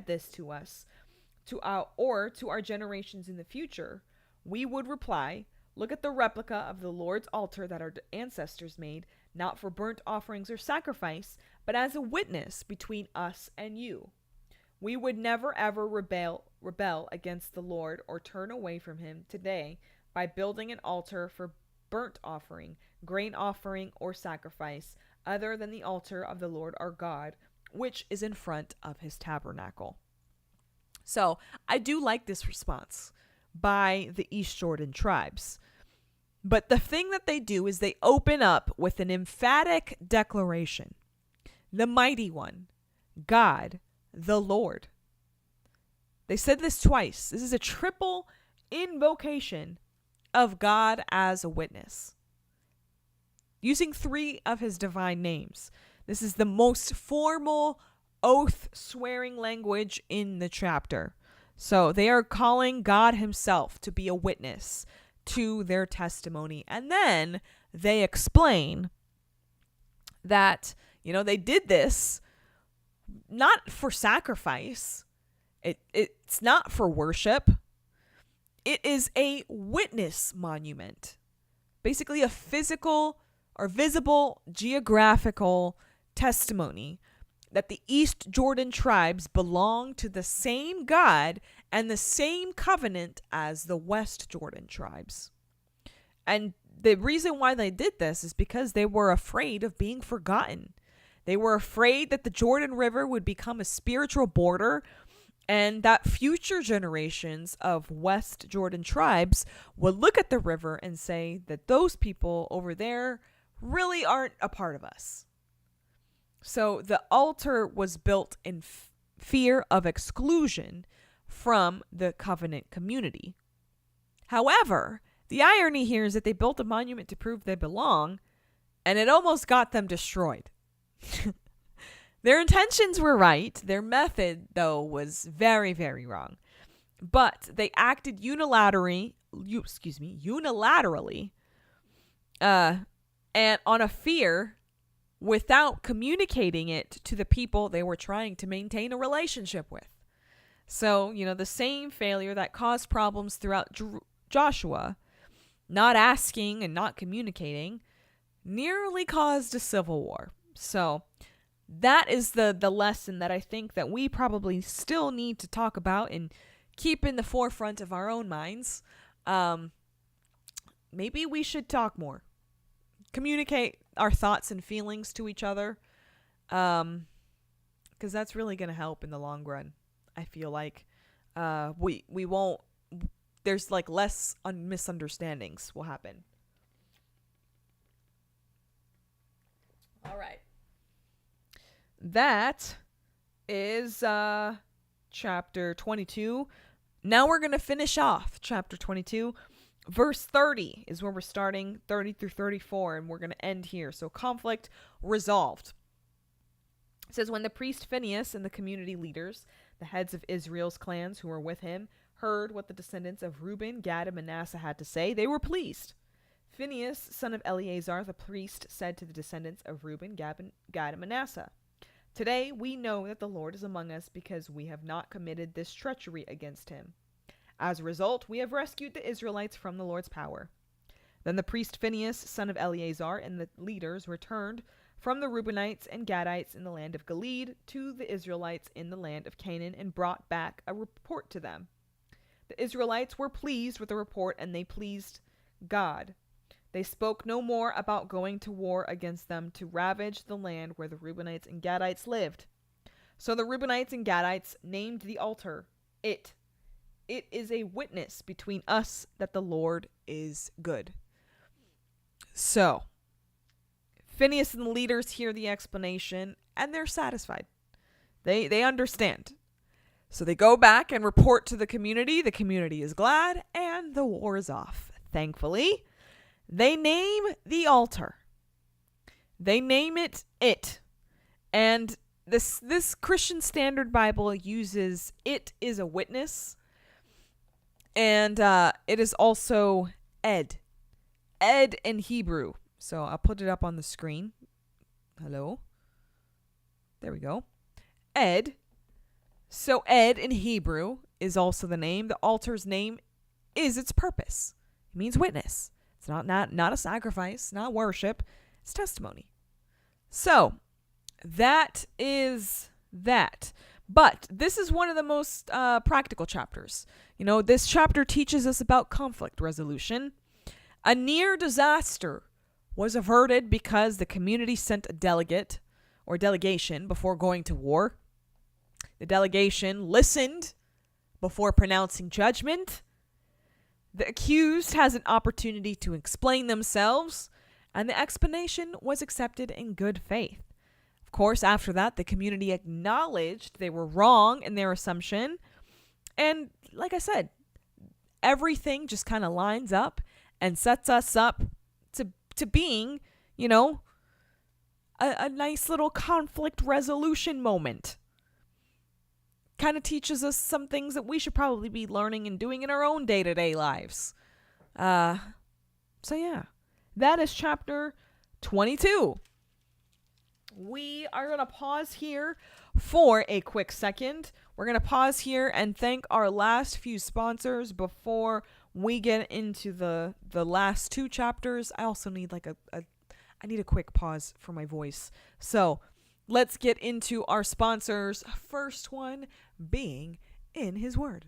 this to us, to our generations in the future, we would reply, look at the replica of the Lord's altar that our ancestors made, not for burnt offerings or sacrifice, but as a witness between us and you. We would never ever rebel against the Lord or turn away from him today by building an altar for burnt offering, grain offering, or sacrifice, other than the altar of the Lord our God, which is in front of his tabernacle. So I do like this response by the East Jordan tribes. But the thing that they do is they open up with an emphatic declaration. The mighty one, God, the Lord. They said this twice. This is a triple invocation of God as a witness, using 3 of his divine names. This is the most formal oath-swearing language in the chapter. So they are calling God himself to be a witness to their testimony. And then they explain that, they did this not for sacrifice. It's not for worship. It is a witness monument. Basically a physical or visible geographical testimony that the East Jordan tribes belong to the same God and the same covenant as the West Jordan tribes. And the reason why they did this is because they were afraid of being forgotten. They were afraid that the Jordan River would become a spiritual border and that future generations of West Jordan tribes would look at the river and say that those people over there really aren't a part of us. So the altar was built in fear of exclusion from the covenant community. However, the irony here is that they built a monument to prove they belong, and it almost got them destroyed. Their intentions were right. Their method, though, was very, very wrong. But they acted unilaterally, and on a fear without communicating it to the people they were trying to maintain a relationship with. So, the same failure that caused problems throughout Joshua, not asking and not communicating, nearly caused a civil war. So that is the lesson that I think that we probably still need to talk about and keep in the forefront of our own minds. Maybe we should talk more. Communicate our thoughts and feelings to each other. Because that's really going to help in the long run. I feel like we won't, there's less misunderstandings will happen. All right. That is chapter 22. Now we're going to finish off chapter 22. Verse 30 is where we're starting, 30 through 34, and we're going to end here. So conflict resolved. It says, when the priest Phinehas and the community leaders, the heads of Israel's clans who were with him, heard what the descendants of Reuben, Gad, and Manasseh had to say, they were pleased. Phinehas, son of Eleazar, the priest, said to the descendants of Reuben, Gad, and Manasseh, "Today we know that the Lord is among us because we have not committed this treachery against him. As a result, we have rescued the Israelites from the Lord's power." Then the priest Phinehas, son of Eleazar, and the leaders returned from the Reubenites and Gadites in the land of Gilead to the Israelites in the land of Canaan and brought back a report to them. The Israelites were pleased with the report, and they pleased God. They spoke no more about going to war against them to ravage the land where the Reubenites and Gadites lived. So the Reubenites and Gadites named the altar It. It is a witness between us that the Lord is good. So, Phinehas and the leaders hear the explanation, and they're satisfied. They understand. So they go back and report to the community. The community is glad, and the war is off. Thankfully, they name the altar. They name it It. And this Christian Standard Bible uses it is a witness. And it is also Ed. Ed in Hebrew. So I'll put it up on the screen. Hello. There we go. Ed. So Ed in Hebrew is also the name. The altar's name is its purpose. It means witness. It's not a sacrifice, not worship. It's testimony. So that is that. But this is one of the most practical chapters. This chapter teaches us about conflict resolution. A near disaster was averted because the community sent a delegation before going to war. The delegation listened before pronouncing judgment. The accused has an opportunity to explain themselves, and the explanation was accepted in good faith. Of course, after that, the community acknowledged they were wrong in their assumption. And like I said, everything just kind of lines up and sets us up to being, a nice little conflict resolution moment. Kind of teaches us some things that we should probably be learning and doing in our own day-to-day lives. So yeah, that is chapter 22. We are going to pause here for a quick second. We're going to pause here and thank our last few sponsors before we get into the last two chapters. I also need I need a quick pause for my voice. So let's get into our sponsors. First one being In His Word.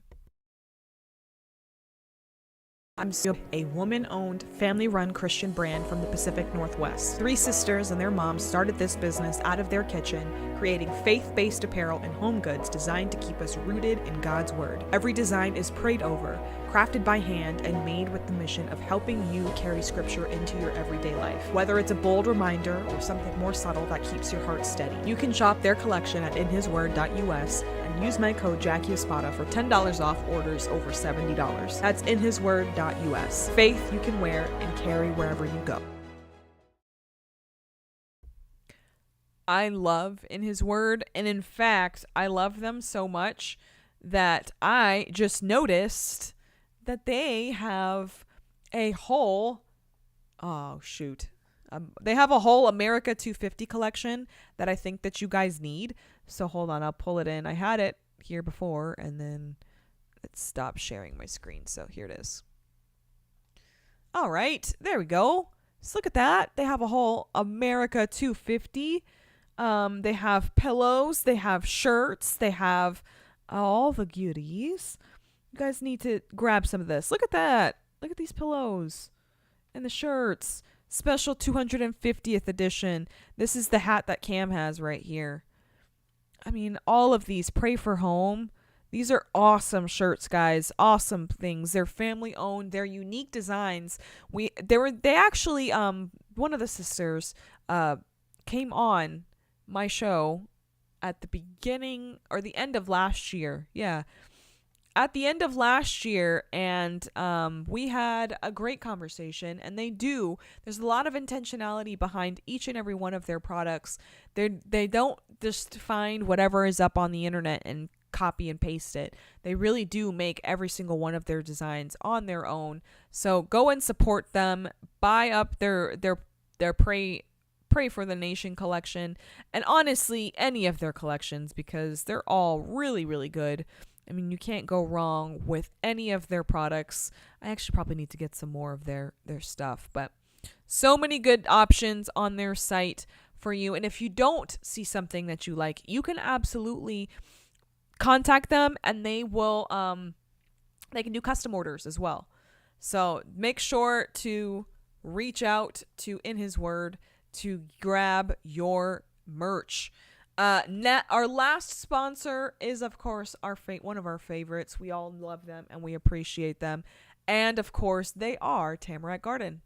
I'm a woman-owned, family-run Christian brand from the Pacific Northwest. 3 sisters and their moms started this business out of their kitchen, creating faith-based apparel and home goods designed to keep us rooted in God's Word. Every design is prayed over, crafted by hand, and made with the mission of helping you carry Scripture into your everyday life. Whether it's a bold reminder or something more subtle that keeps your heart steady, you can shop their collection at inhisword.us and use my code JackieEspada for $10 off orders over $70. That's inhisword.us. Faith you can wear and carry wherever you go. I love In His Word, and in fact, I love them so much that I just noticed that they have a whole they have a whole America 250 collection that I think that you guys need. So hold on, I'll pull it in. I had it here before and then it stopped sharing my screen. So here it is. All right, there we go. So look at that. They have a whole America 250. They have pillows, they have shirts, they have all the goodies. You guys need to grab some of this. Look at that. Look at these pillows and the shirts. Special 250th edition. This is the hat that Cam has right here. I mean, all of these. Pray for Home. These are awesome shirts, guys. Awesome things. They're family owned. They're unique designs. They actually one of the sisters came on my show at the beginning or the end of last year. Yeah. At the end of last year, and we had a great conversation, and there's a lot of intentionality behind each and every one of their products. They don't just find whatever is up on the internet and copy and paste it. They really do make every single one of their designs on their own. So go and support them. Buy up their Pray for the Nation collection, and honestly, any of their collections, because they're all really, really good. I mean, you can't go wrong with any of their products. I actually probably need to get some more of their stuff, but so many good options on their site for you. And if you don't see something that you like, you can absolutely contact them, and they can do custom orders as well. So make sure to reach out to In His Word to grab your merch. Our last sponsor is, of course, one of our favorites. We all love them and we appreciate them. And, of course, they are Tamarack Garden.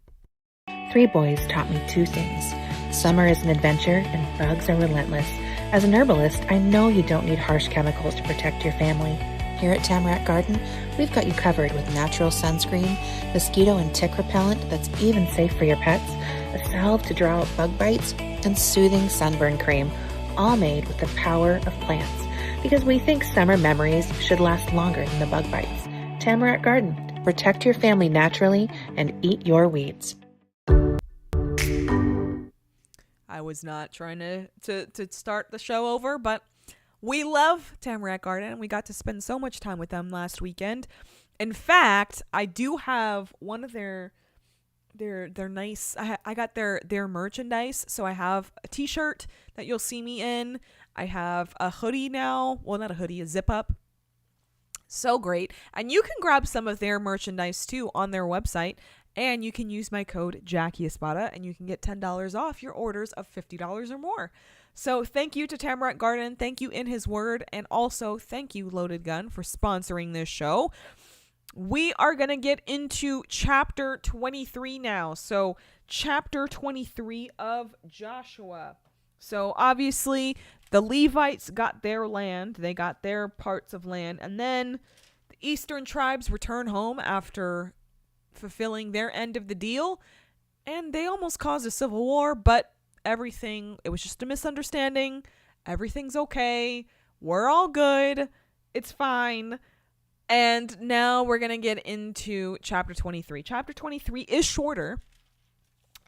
3 boys taught me 2 things. Summer is an adventure and bugs are relentless. As an herbalist, I know you don't need harsh chemicals to protect your family. Here at Tamarack Garden, we've got you covered with natural sunscreen, mosquito and tick repellent that's even safe for your pets, a salve to draw out bug bites, and soothing sunburn cream, all made with the power of plants. Because we think summer memories should last longer than the bug bites. Tamarack Garden. Protect your family naturally and eat your weeds. I was not trying to start the show over, but we love Tamarack Garden, and we got to spend so much time with them last weekend. In fact, I do have one of their nice, I got their merchandise. So I have a t-shirt that you'll see me in. I have a hoodie now. Well, not a hoodie, a zip up. So great. And you can grab some of their merchandise too on their website, and you can use my code Jackie Espada, and you can get $10 off your orders of $50 or more. So thank you to Tamarack Garden. Thank you In His Word. And also thank you Loaded Gun for sponsoring this show. We are going to get into chapter 23 now. So chapter 23 of Joshua. So obviously the Levites got their land. They got their parts of land. And then the eastern tribes return home after fulfilling their end of the deal. And they almost caused a civil war, but it was just a misunderstanding. Everything's okay. We're all good. It's fine. And now we're going to get into chapter 23. Chapter 23 is shorter.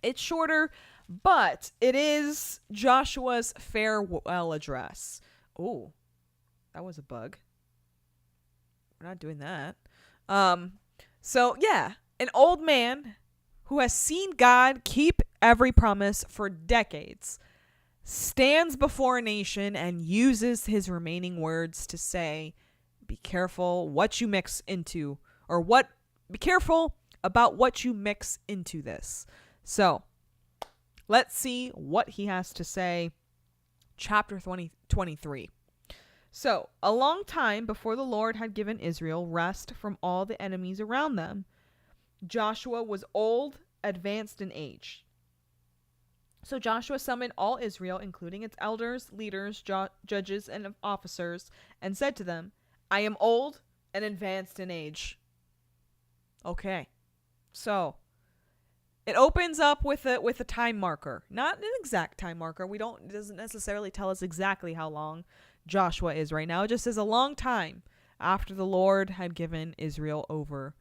It's shorter, but it is Joshua's farewell address. Oh, that was a bug. We're not doing that. So yeah, an old man who has seen God keep every promise for decades stands before a nation and uses his remaining words to say, be careful what you mix into, be careful about what you mix into this. So let's see what he has to say. Chapter 23. So, a long time before the Lord had given Israel rest from all the enemies around them, Joshua was old, advanced in age. So Joshua summoned all Israel, including its elders, leaders, judges, and officers, and said to them, I am old and advanced in age. Okay. So it opens up with a time marker. Not an exact time marker. It doesn't necessarily tell us exactly how long Joshua is right now. It just says a long time after the Lord had given Israel over.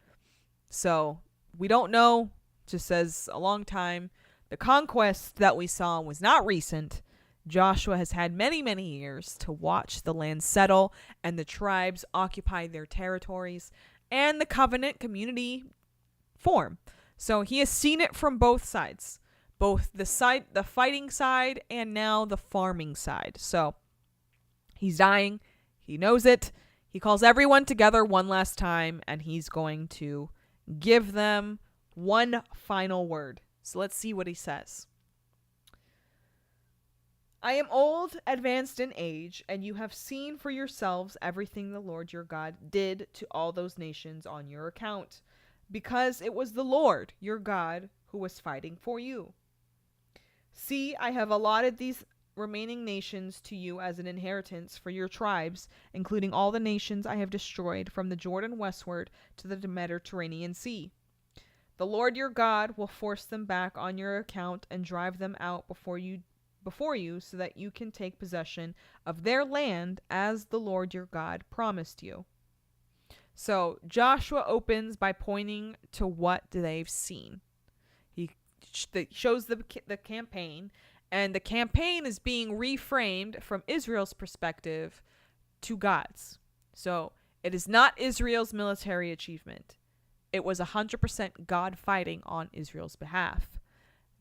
So we don't know. It just says a long time. The conquest that we saw was not recent. Joshua has had many, many years to watch the land settle and the tribes occupy their territories and the covenant community form. So he has seen it from both sides, both the fighting side and now the farming side. So he's dying. He knows it. He calls everyone together one last time, and he's going to give them one final word. So let's see what he says. I am old, advanced in age, and you have seen for yourselves everything the Lord your God did to all those nations on your account, because it was the Lord your God who was fighting for you. See, I have allotted these remaining nations to you as an inheritance for your tribes, including all the nations I have destroyed from the Jordan westward to the Mediterranean Sea. The Lord your God will force them back on your account and drive them out before you before you so that you can take possession of their land as the Lord your God promised you. So Joshua opens by pointing to what they've seen. He shows the campaign, and the campaign is being reframed from Israel's perspective to God's. So it is not Israel's military achievement. It was 100% God fighting on Israel's behalf.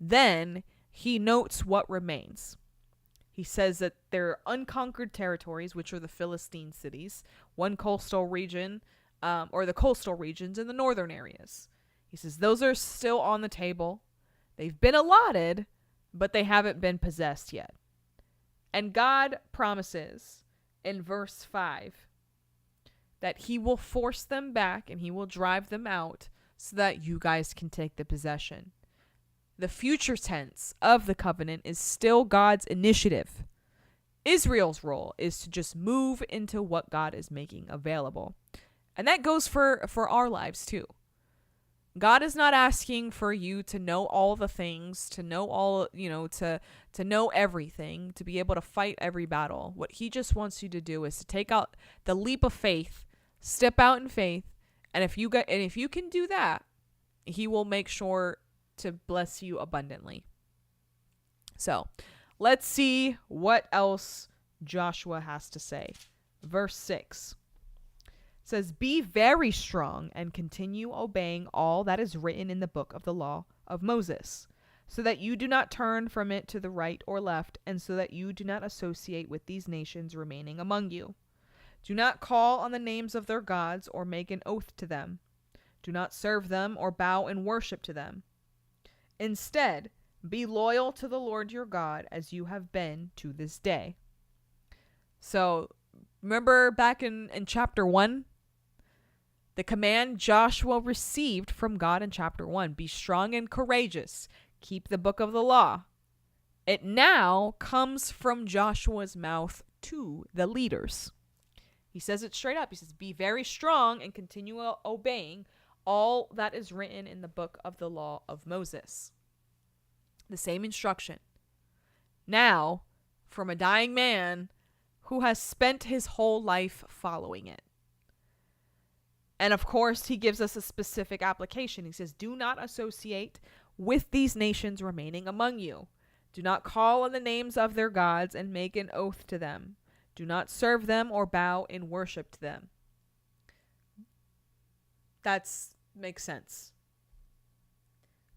Then he notes what remains. He says that there are unconquered territories, which are the Philistine cities, one coastal region, or the coastal regions in the northern areas. He says those are still on the table. They've been allotted, but they haven't been possessed yet. And God promises in verse 5 that he will force them back and he will drive them out so that you guys can take the possession. The future tense of the covenant is still God's initiative. Israel's role is to just move into what God is making available. And that goes for our lives too. God is not asking for you to know all the things, to know all, to know everything, to be able to fight every battle. What he just wants you to do is to take out the leap of faith, step out in faith, and if you can do that, he will make sure to bless you abundantly. So, let's see what else Joshua has to say. Verse 6 says, "Be very strong and continue obeying all that is written in the book of the law of Moses, so that you do not turn from it to the right or left, and so that you do not associate with these nations remaining among you. Do not call on the names of their gods or make an oath to them. Do not serve them or bow in worship to them. Instead, be loyal to the Lord your God as you have been to this day." So, remember back in chapter 1? The command Joshua received from God in chapter 1, be strong and courageous, keep the book of the law. It now comes from Joshua's mouth to the leaders. He says it straight up. He says, be very strong and continue obeying all that is written in the book of the law of Moses. The same instruction. Now, from a dying man who has spent his whole life following it. And of course, he gives us a specific application. He says, do not associate with these nations remaining among you. Do not call on the names of their gods and make an oath to them. Do not serve them or bow in worship to them. That makes sense.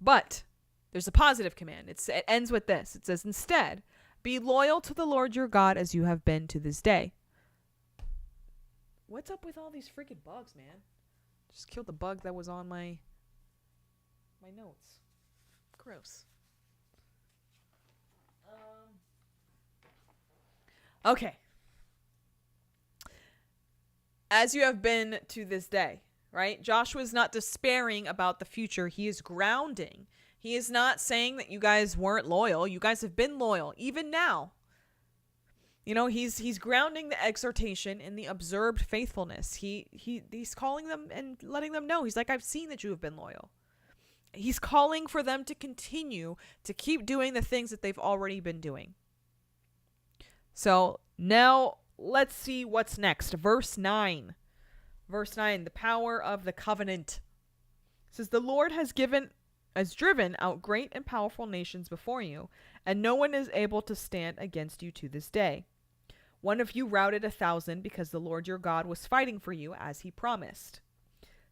But there's a positive command. It ends with this. It says, instead, be loyal to the Lord your God as you have been to this day. What's up with all these freaking bugs, man? Just killed the bug that was on my notes. Gross. Okay. As you have been to this day, right? Joshua is not despairing about the future. He is grounding. He is not saying that you guys weren't loyal. You guys have been loyal, even now. He's grounding the exhortation in the observed faithfulness. He's calling them and letting them know. He's like, I've seen that you have been loyal. He's calling for them to continue to keep doing the things that they've already been doing. So now let's see what's next. Verse 9. Verse 9, the power of the covenant. It says, the Lord has driven out great and powerful nations before you, and no one is able to stand against you to this day. One of you routed 1,000 because the Lord your God was fighting for you as he promised.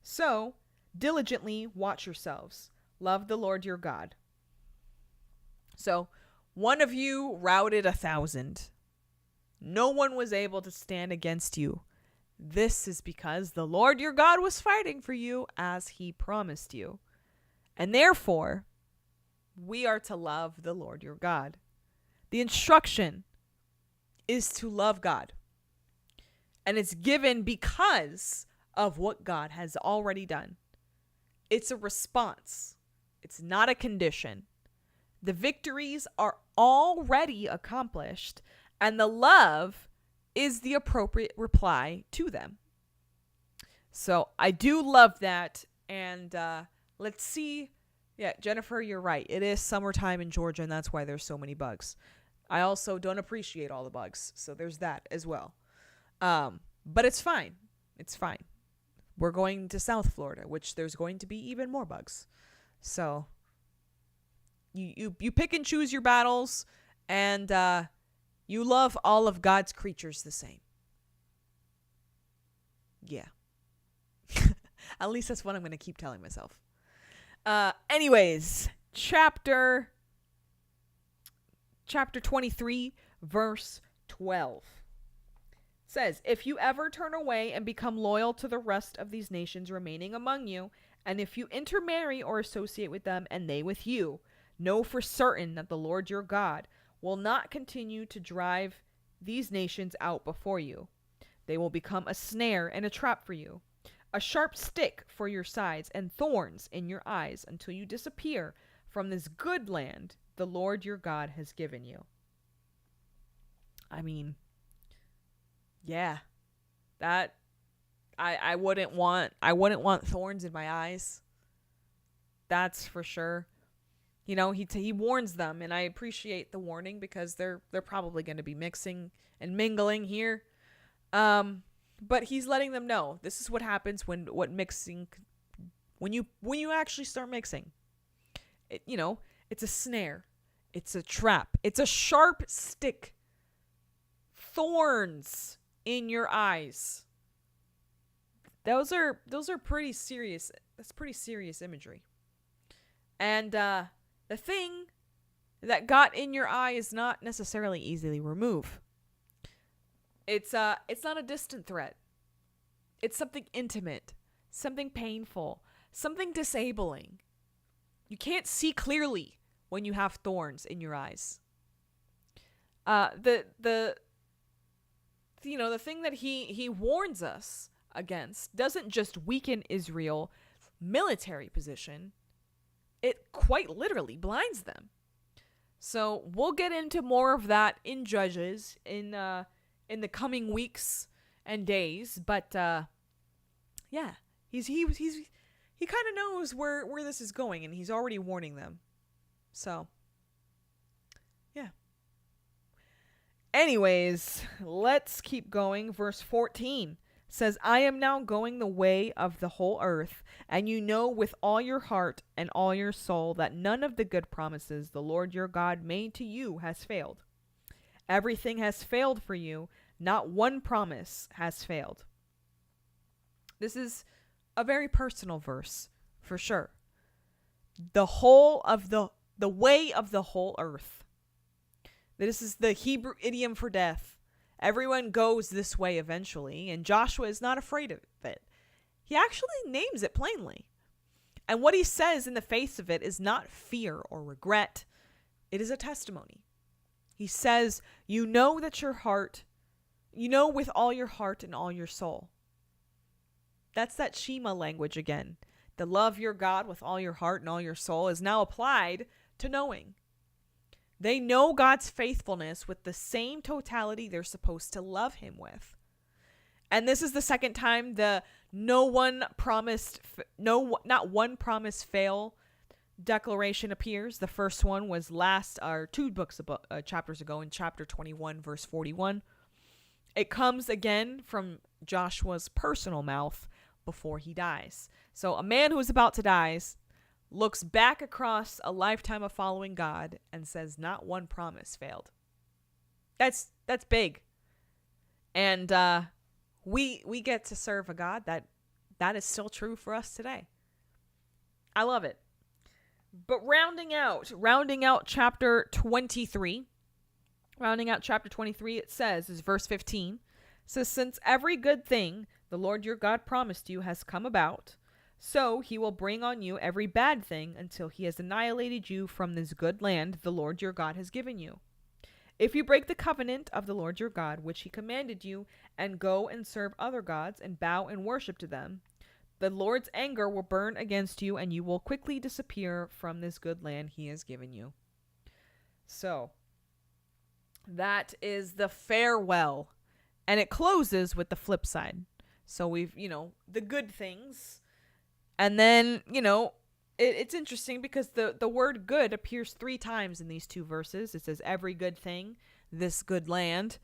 So, diligently watch yourselves. Love the Lord your God. So, one of you routed 1,000. No one was able to stand against you. This is because the Lord your God was fighting for you as he promised you. And therefore, we are to love the Lord your God. The instruction is to love God. And it's given because of what God has already done. It's a response. It's not a condition. The victories are already accomplished, and the love is the appropriate reply to them. So I do love that. And let's see. Yeah, Jennifer, you're right. It is summertime in Georgia, and that's why there's so many bugs. I also don't appreciate all the bugs. So there's that as well. But it's fine. It's fine. We're going to South Florida, which there's going to be even more bugs. So you pick and choose your battles, and you love all of God's creatures the same. Yeah. At least that's what I'm going to keep telling myself. Anyways, chapter 23, verse 12. Says, if you ever turn away and become loyal to the rest of these nations remaining among you, and if you intermarry or associate with them and they with you, know for certain that the Lord your God will not continue to drive these nations out before you. They will become a snare and a trap for you, a sharp stick for your sides and thorns in your eyes until you disappear from this good land the Lord your God has given you. I mean, yeah, that I wouldn't want thorns in my eyes. That's for sure. You know, he warns them, and I appreciate the warning because they're probably going to be mixing and mingling here. But he's letting them know this is what happens when you actually start mixing. It's a snare, it's a trap, it's a sharp stick, thorns in your eyes. Those are pretty serious. That's pretty serious imagery. And the thing that got in your eye is not necessarily easily removed. It's not a distant threat. It's something intimate, something painful, something disabling. You can't see clearly when you have thorns in your eyes. The thing that he warns us against doesn't just weaken Israel's military position. It quite literally blinds them. So we'll get into more of that in Judges in the coming weeks and days. But yeah, he kind of knows where this is going, and he's already warning them. So yeah. Anyways, let's keep going. Verse 14 says, I am now going the way of the whole earth, and you know with all your heart and all your soul that none of the good promises the Lord your God made to you has failed. Everything has failed for you. Not one promise has failed. This is a very personal verse, for sure. The whole of the way of the whole earth. This is the Hebrew idiom for death. Everyone goes this way eventually, and Joshua is not afraid of it. He actually names it plainly. And what he says in the face of it is not fear or regret. It is a testimony. He says, you know with all your heart and all your soul. That's that Shema language again. The love your God with all your heart and all your soul is now applied to knowing. They know God's faithfulness with the same totality they're supposed to love him with. And this is the second time not one promise fail declaration appears. The first one was chapters ago in chapter 21, verse 41. It comes again from Joshua's personal mouth before he dies. So a man who is about to die looks back across a lifetime of following God and says, not one promise failed. That's big. And we get to serve a God that is still true for us today. I love it. But rounding out chapter 23, it says, is verse 15, says, since every good thing the Lord your God promised you has come about, so he will bring on you every bad thing until he has annihilated you from this good land the Lord your God has given you. If you break the covenant of the Lord your God, which he commanded you, and go and serve other gods and bow and worship to them, the Lord's anger will burn against you, and you will quickly disappear from this good land he has given you. So, that is the farewell. And it closes with the flip side. So we've, the good things. And then, it's interesting because the word good appears 3 times in these 2 verses. It says every good thing, this good land,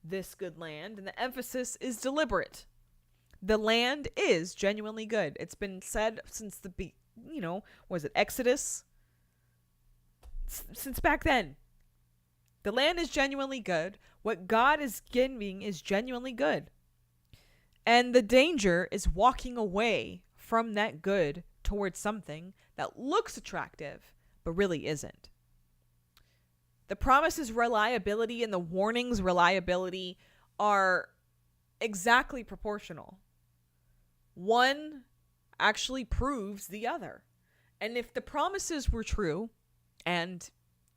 this good land, and the emphasis is deliberate. The land is genuinely good. It's been said since was it Exodus? Since back then. The land is genuinely good. What God is giving is genuinely good. And the danger is walking away from that good towards something that looks attractive, but really isn't. The promise's reliability and the warning's reliability are exactly proportional. One actually proves the other. And if the promises were true, and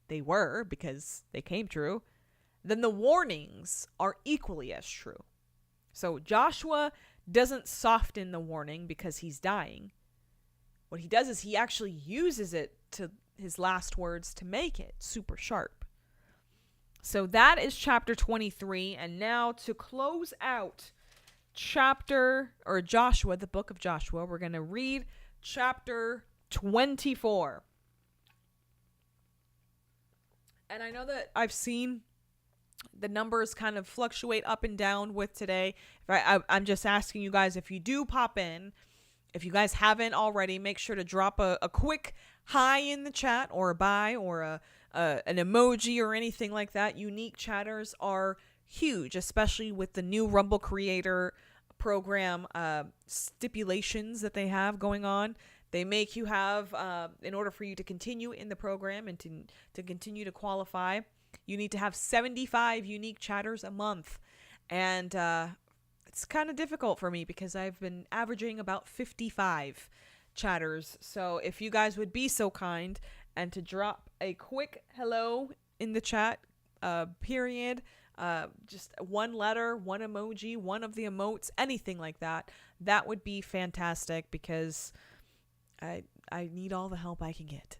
they were because they came true, then the warnings are equally as true. So Joshua doesn't soften the warning because he's dying. What he does is he actually uses it to his last words to make it super sharp. So that is chapter 23. And now to close out Joshua, the book of Joshua, we're going to read chapter 24. And I know that I've seen the numbers kind of fluctuate up and down with today. I'm just asking you guys, if you do pop in, if you guys haven't already, make sure to drop a quick hi in the chat, or a bye, or an emoji or anything like that. Unique chatters are huge, especially with the new Rumble Creator program stipulations that they have going on. They make you have, in order for you to continue in the program and to continue to qualify, you need to have 75 unique chatters a month. And it's kind of difficult for me because I've been averaging about 55 chatters. So if you guys would be so kind and to drop a quick hello in the chat, period, just one letter, one emoji, one of the emotes, anything like that, that would be fantastic because I need all the help I can get.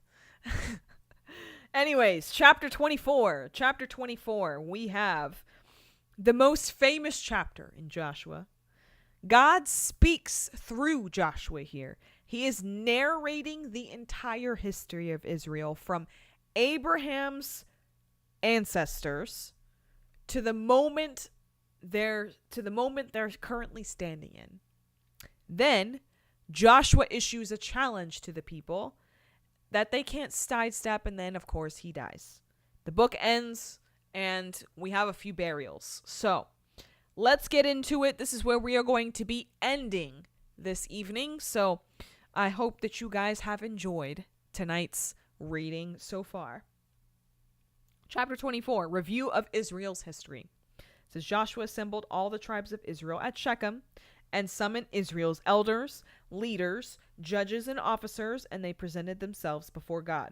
Anyways, chapter 24. Chapter 24, we have the most famous chapter in Joshua. God speaks through Joshua here. He is narrating the entire history of Israel from Abraham's ancestors to the moment they're currently standing in. Then Joshua issues a challenge to the people that they can't sidestep, and then, of course, he dies. The book ends, and we have a few burials. So, let's get into it. This is where we are going to be ending this evening. So, I hope that you guys have enjoyed tonight's reading so far. Chapter 24, Review of Israel's History. It says, Joshua assembled all the tribes of Israel at Shechem and summoned Israel's elders, leaders, judges, and officers, and they presented themselves before God.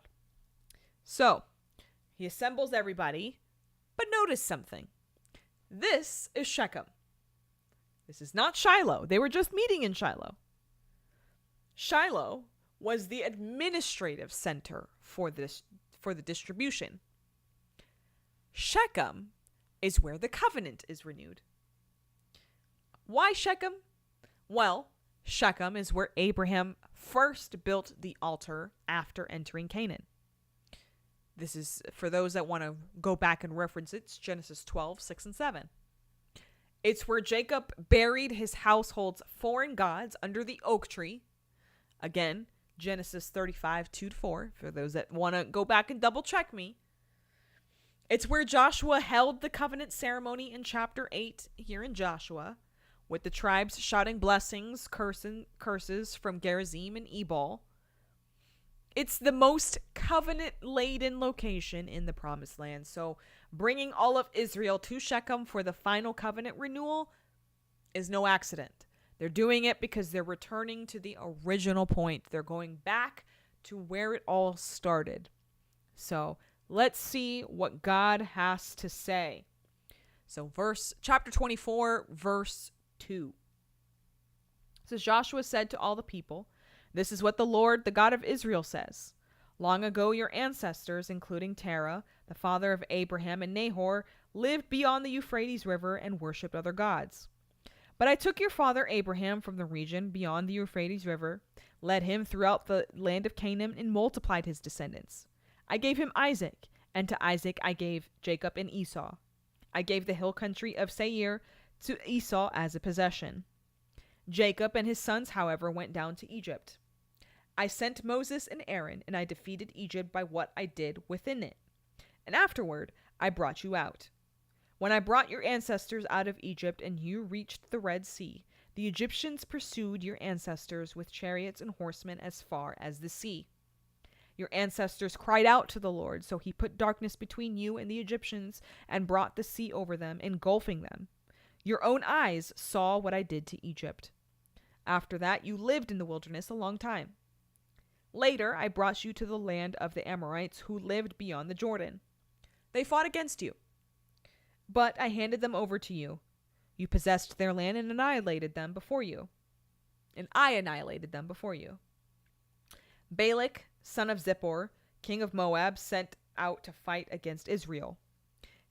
So, he assembles everybody, but notice something. This is Shechem. This is not Shiloh. They were just meeting in Shiloh. Shiloh was the administrative center for the distribution. Shechem is where the covenant is renewed. Why Shechem? Well, Shechem is where Abraham first built the altar after entering Canaan. This is, for those that want to go back and reference it, it's Genesis 12, 6, and 7. It's where Jacob buried his household's foreign gods under the oak tree. Again, Genesis 35, 2-4, for those that want to go back and double check me. It's where Joshua held the covenant ceremony in chapter 8 here in Joshua, with the tribes shouting blessings, curses from Gerizim and Ebal. It's the most covenant-laden location in the Promised Land. So bringing all of Israel to Shechem for the final covenant renewal is no accident. They're doing it because they're returning to the original point. They're going back to where it all started. So let's see what God has to say. So chapter 24, verse 2. It says, Joshua said to all the people, "This is what the Lord, the God of Israel, says. Long ago your ancestors, including Terah, the father of Abraham and Nahor, lived beyond the Euphrates River and worshipped other gods. But I took your father Abraham from the region beyond the Euphrates River, led him throughout the land of Canaan, and multiplied his descendants. I gave him Isaac, and to Isaac I gave Jacob and Esau. I gave the hill country of Seir to Esau as a possession. Jacob and his sons, however, went down to Egypt. I sent Moses and Aaron, and I defeated Egypt by what I did within it. And afterward I brought you out. When I brought your ancestors out of Egypt and you reached the Red Sea, the Egyptians pursued your ancestors with chariots and horsemen as far as the sea. Your ancestors cried out to the Lord, so he put darkness between you and the Egyptians and brought the sea over them, engulfing them. Your own eyes saw what I did to Egypt. After that, you lived in the wilderness a long time. Later, I brought you to the land of the Amorites who lived beyond the Jordan. They fought against you, but I handed them over to you. You possessed their land and annihilated them before you. And I annihilated them before you. Balak, son of Zippor, king of Moab, sent out to fight against Israel.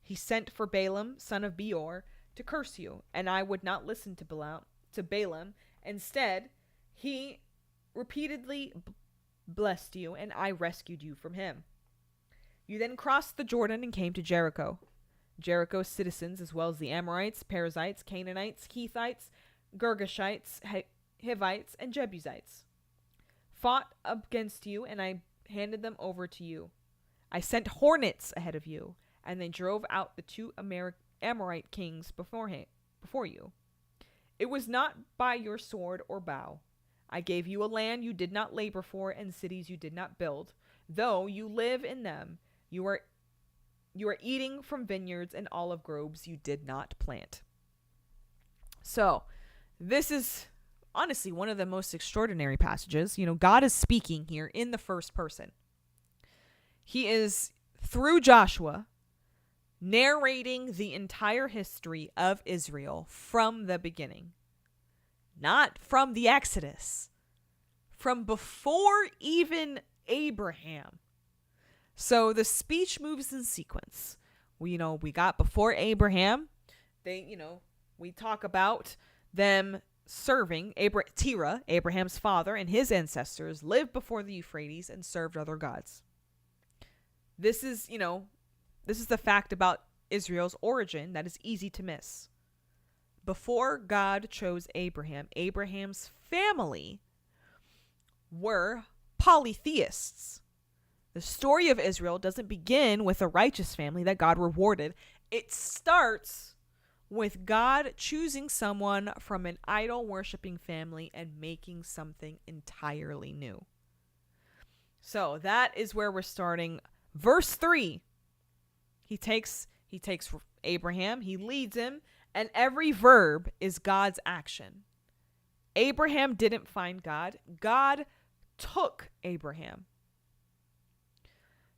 He sent for Balaam, son of Beor, to curse you, and I would not listen to Balaam. Instead, he repeatedly blessed you, and I rescued you from him. You then crossed the Jordan and came to Jericho. Jericho's citizens, as well as the Amorites, Perizzites, Canaanites, Hittites, Girgashites, Hivites, and Jebusites, fought against you, and I handed them over to you. I sent hornets ahead of you, and they drove out the two Amorite kings before you. It was not by your sword or bow. I gave you a land you did not labor for and cities you did not build, though you live in them. You are eating from vineyards and olive groves you did not plant. So, this is honestly one of the most extraordinary passages. God is speaking here in the first person. He is, through Joshua, narrating the entire history of Israel from the beginning. Not from the Exodus. From before even Abraham. So the speech moves in sequence. We got before Abraham. We talk about them serving Terah, Abraham's father, and his ancestors lived before the Euphrates and served other gods. This is the fact about Israel's origin that is easy to miss. Before God chose Abraham, Abraham's family were polytheists. The story of Israel doesn't begin with a righteous family that God rewarded. It starts with God choosing someone from an idol-worshiping family and making something entirely new. So that is where we're starting. Verse 3, he takes Abraham, he leads him, and every verb is God's action. Abraham didn't find God. God took Abraham.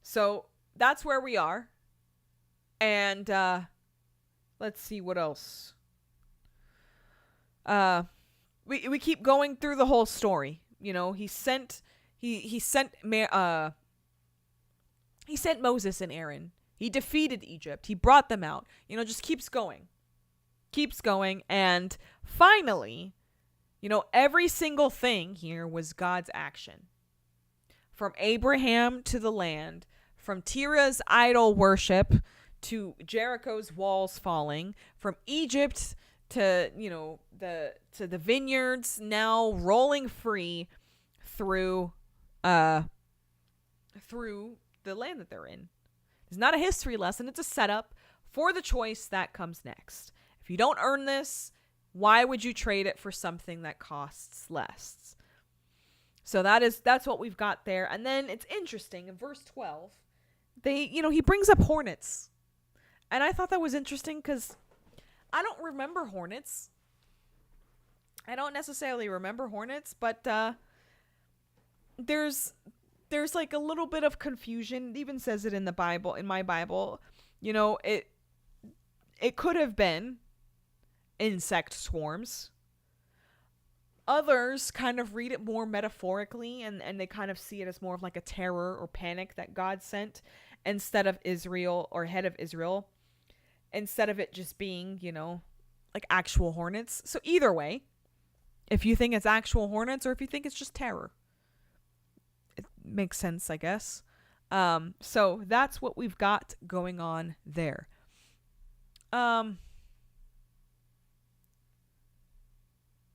So that's where we are. And let's see what else. We keep going through the whole story. He sent Moses and Aaron. He defeated Egypt. He brought them out. Just keeps going. And finally, every single thing here was God's action. From Abraham to the land, from Terah's idol worship to Jericho's walls falling, from Egypt to the vineyards now rolling free through the land that they're in. It's not a history lesson, it's a setup for the choice that comes next. If you don't earn this, why would you trade it for something that costs less? So that's what we've got there. And then it's interesting in verse 12, he brings up hornets. And I thought that was interesting because I don't remember hornets. I don't necessarily remember hornets, but there's like a little bit of confusion. It even says it in the Bible, in my Bible. It could have been insect swarms. Others kind of read it more metaphorically, and they kind of see it as more of like a terror or panic that God sent instead of Israel or head of Israel, instead of it just being, like actual hornets. So either way, if you think it's actual hornets or if you think it's just terror, makes sense, I guess. So that's what we've got going on there. Um,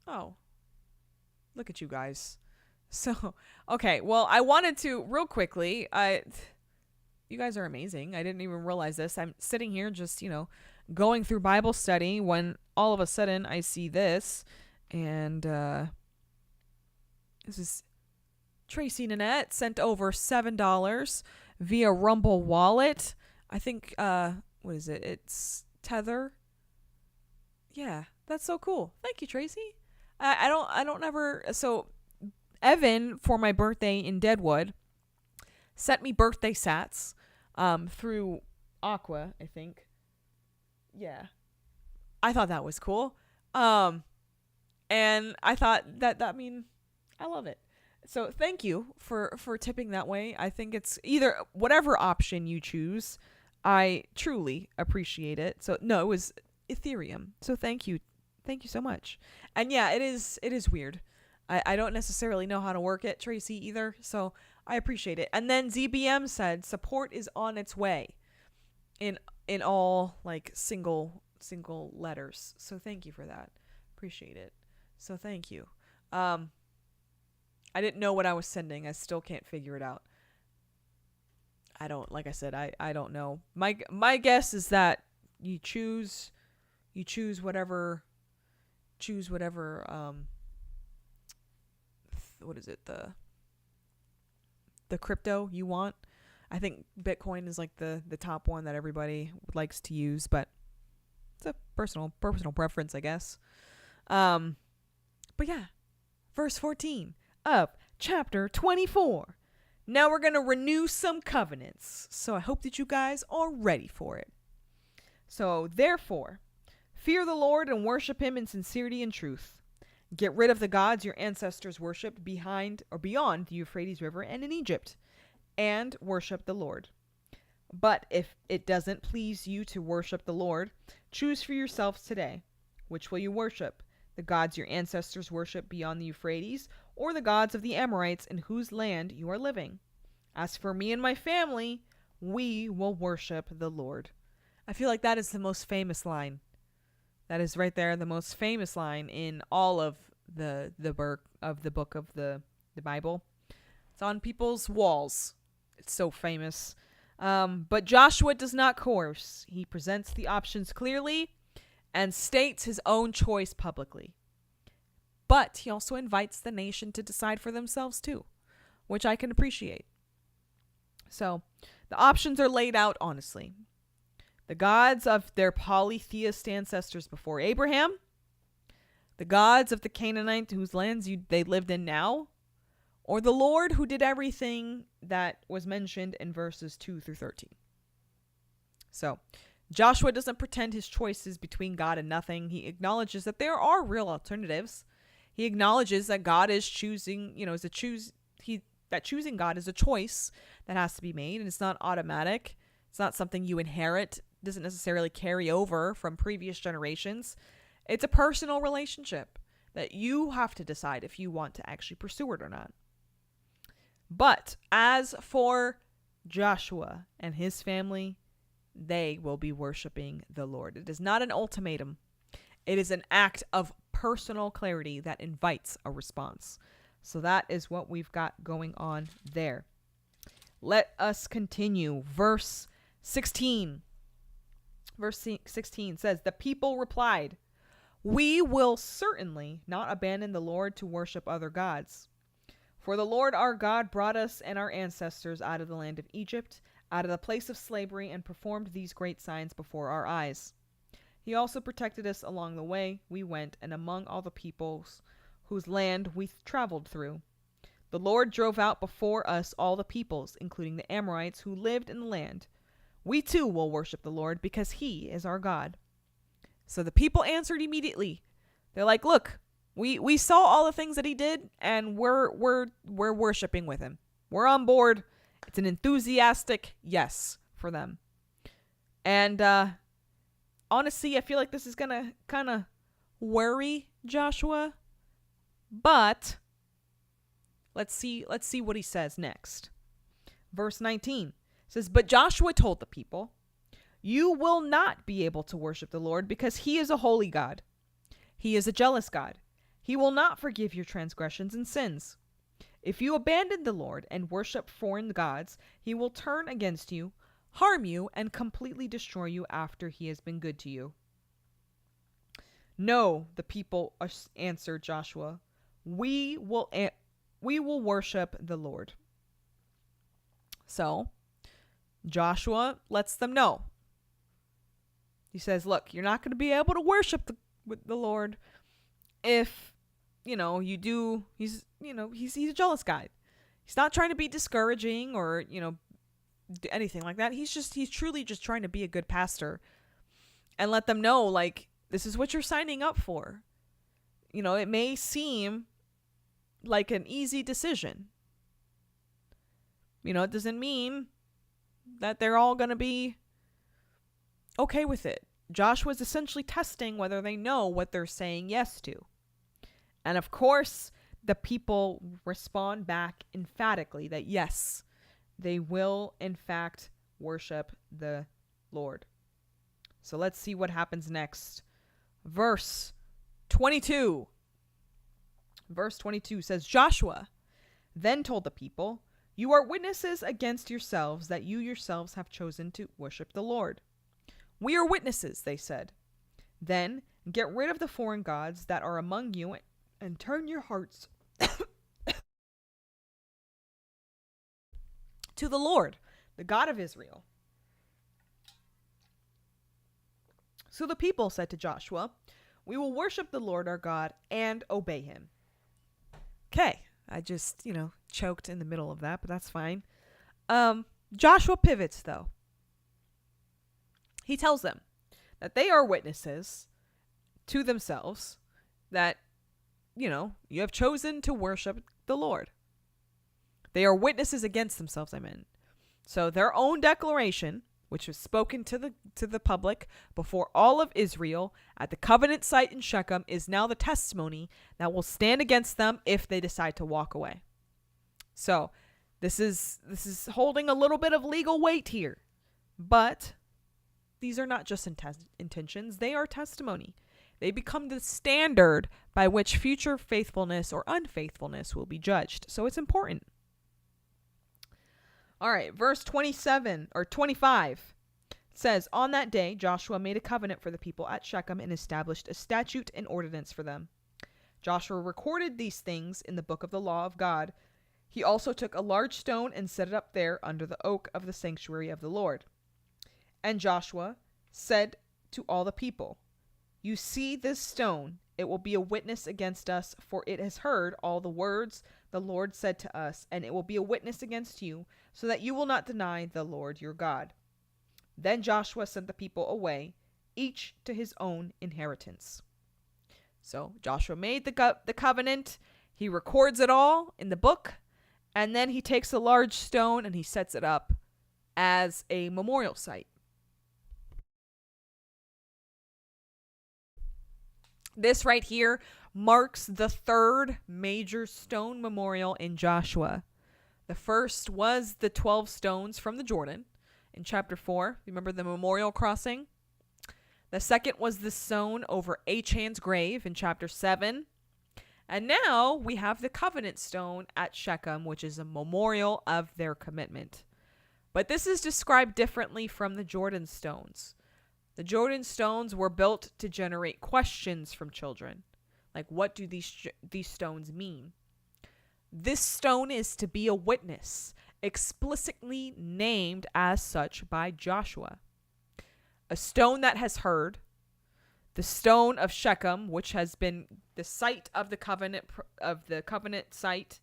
oh, look at you guys. So, okay, well, I wanted to real quickly. You guys are amazing. I didn't even realize this. I'm sitting here just, going through Bible study when all of a sudden I see this, and this is Tracy Nanette sent over $7 via Rumble Wallet. I think what is it? It's Tether. Yeah, that's so cool. Thank you, Tracy. I don't ever. So Evan, for my birthday in Deadwood, sent me birthday sats through Aqua, I think. Yeah. I thought that was cool. And I thought that I love it. So thank you for tipping that way. I think it's either whatever option you choose. I truly appreciate it. So no, it was Ethereum. So thank you. Thank you so much. And yeah, it is weird. I don't necessarily know how to work it, Tracy, either. So I appreciate it. And then ZBM said support is on its way in all like single letters. So thank you for that. Appreciate it. So thank you. I didn't know what I was sending. I still can't figure it out. I don't, like I said, I don't know. My guess is that you choose whatever what is it, the crypto you want. I think Bitcoin is like the top one that everybody likes to use, but it's a personal preference, I guess. But yeah, verse 14 of chapter 24. Now we're going to renew some covenants. So I hope that you guys are ready for it. So therefore, fear the Lord and worship him in sincerity and truth. Get rid of the gods your ancestors worshipped behind or beyond the Euphrates River and in Egypt, and worship the Lord. But if it doesn't please you to worship the Lord, choose for yourselves today. Which will you worship? The gods your ancestors worshipped beyond the Euphrates, or the gods of the Amorites in whose land you are living? As for me and my family, we will worship the Lord. I feel like that is the most famous line. That is right there, the most famous line in all of the book of the Bible. It's on people's walls. It's so famous. But Joshua does not coerce. He presents the options clearly and states his own choice publicly. But he also invites the nation to decide for themselves too, which I can appreciate. So the options are laid out honestly. The gods of their polytheist ancestors before Abraham, the gods of the Canaanites whose lands they lived in now, or the Lord who did everything that was mentioned in verses 2 through 13. So Joshua doesn't pretend his choice is between God and nothing. He acknowledges that there are real alternatives. He acknowledges that God is choosing, that choosing God is a choice that has to be made, and it's not automatic. It's not something you inherit. It doesn't necessarily carry over from previous generations. It's a personal relationship that you have to decide if you want to actually pursue it or not. But as for Joshua and his family, they will be worshiping the Lord. It is not an ultimatum. It is an act of personal clarity that invites a response. So that is what we've got going on there. Let us continue. Verse 16. Verse 16 says, the people replied, we will certainly not abandon the Lord to worship other gods. For the Lord our God brought us and our ancestors out of the land of Egypt, out of the place of slavery, and performed these great signs before our eyes. He also protected us along the way we went and among all the peoples whose land we traveled through. The Lord drove out before us all the peoples, including the Amorites who lived in the land. We too will worship the Lord because he is our God. So the people answered immediately. They're like, look, we saw all the things that he did, and we're worshiping with him. We're on board. It's an enthusiastic yes for them. And honestly, I feel like this is going to kind of worry Joshua. But Let's see what he says next. Verse 19 says, "But Joshua told the people, 'You will not be able to worship the Lord because he is a holy God. He is a jealous God. He will not forgive your transgressions and sins. If you abandon the Lord and worship foreign gods, he will turn against you, harm you, and completely destroy you after he has been good to you.' 'No,' the people answered Joshua, we will worship the Lord." So Joshua lets them know. He says, "Look, you're not going to be able to worship the Lord if you do. He's a jealous guy. He's not trying to be discouraging or anything like that. He's truly just trying to be a good pastor and let them know, like, this is what you're signing up for. It may seem like an easy decision. It doesn't mean that they're all going to be okay with it. Joshua's essentially testing whether they know what they're saying yes to. And of course, the people respond back emphatically that yes, they will in fact worship the Lord. So let's see what happens next. Verse 22. Verse 22 says, "Joshua then told the people, 'You are witnesses against yourselves that you yourselves have chosen to worship the Lord.' 'We are witnesses,' they said. 'Then get rid of the foreign gods that are among you and turn your hearts to the Lord, the God of Israel.' So the people said to Joshua, 'We will worship the Lord our God and obey him.'" Okay, I just, choked in the middle of that, but that's fine. Joshua pivots, though. He tells them that they are witnesses to themselves that, you have chosen to worship the Lord. They are witnesses against themselves, I meant. So their own declaration, which was spoken to the public before all of Israel at the covenant site in Shechem, is now the testimony that will stand against them if they decide to walk away. So this is holding a little bit of legal weight here. But these are not just intentions, they are testimony. They become the standard by which future faithfulness or unfaithfulness will be judged. So it's important. All right, verse 27 or 25 says, "On that day, Joshua made a covenant for the people at Shechem and established a statute and ordinance for them. Joshua recorded these things in the book of the law of God. He also took a large stone and set it up there under the oak of the sanctuary of the Lord. And Joshua said to all the people, 'You see this stone, it will be a witness against us, for it has heard all the words the Lord said to us, and it will be a witness against you, so that you will not deny the Lord your God.' Then Joshua sent the people away, each to his own inheritance." So Joshua made the covenant. He records it all in the book, and then he takes a large stone and he sets it up as a memorial site. This right here marks the third major stone memorial in Joshua. The first was the 12 stones from the Jordan in chapter 4. Remember the memorial crossing? The second was the stone over Achan's grave in chapter 7. And now we have the covenant stone at Shechem, which is a memorial of their commitment. But this is described differently from the Jordan stones. The Jordan stones were built to generate questions from children. Like, what do these stones mean? This stone is to be a witness, explicitly named as such by Joshua. A stone that has heard, the stone of Shechem, which has been the site of the covenant site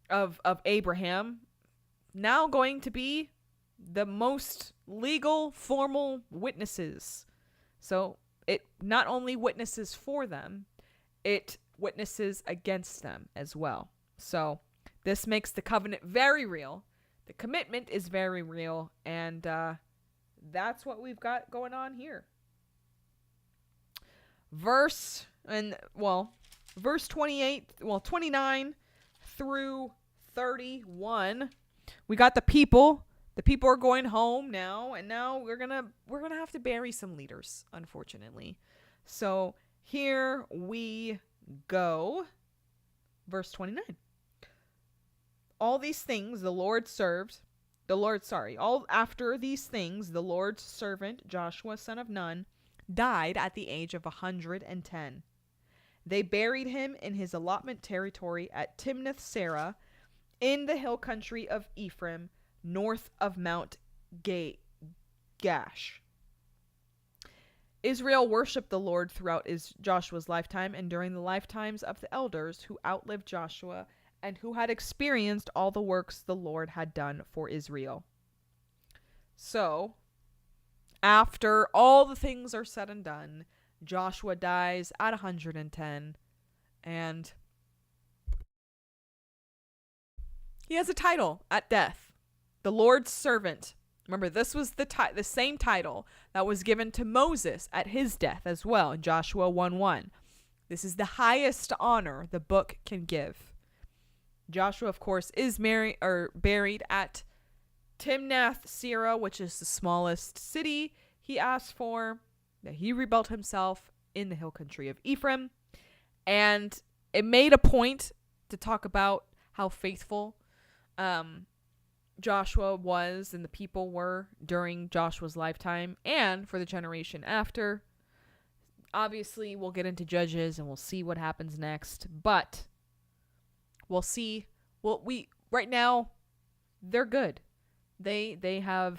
of Abraham, now going to be the most legal, formal witnesses. So it not only witnesses for them, it witnesses against them as well. So this makes the covenant very real. The commitment is very real, and that's what we've got going on here. Verse 29 through 31, we got the people. The people are going home now, and now we're gonna have to bury some leaders, unfortunately. So here we go. Verse 29. All these things all after these things, the Lord's servant, Joshua, son of Nun, died at the age of 110. They buried him in his allotment territory at Timnath-Serah in the hill country of Ephraim, north of Mount Gash. Israel worshipped the Lord throughout Joshua's lifetime and during the lifetimes of the elders who outlived Joshua and who had experienced all the works the Lord had done for Israel. So, after all the things are said and done, Joshua dies at 110, and he has a title at death. The Lord's servant. Remember, this was the same title that was given to Moses at his death as well in Joshua 1:1. This is the highest honor the book can give. Joshua, of course, is buried at Timnath-Serah, which is the smallest city he asked for, that he rebuilt himself in the hill country of Ephraim. And it made a point to talk about how faithful Joshua was and the people were during Joshua's lifetime and for the generation after. Obviously, we'll get into Judges and we'll see what happens next, but we'll see. Well, right now they're good. They're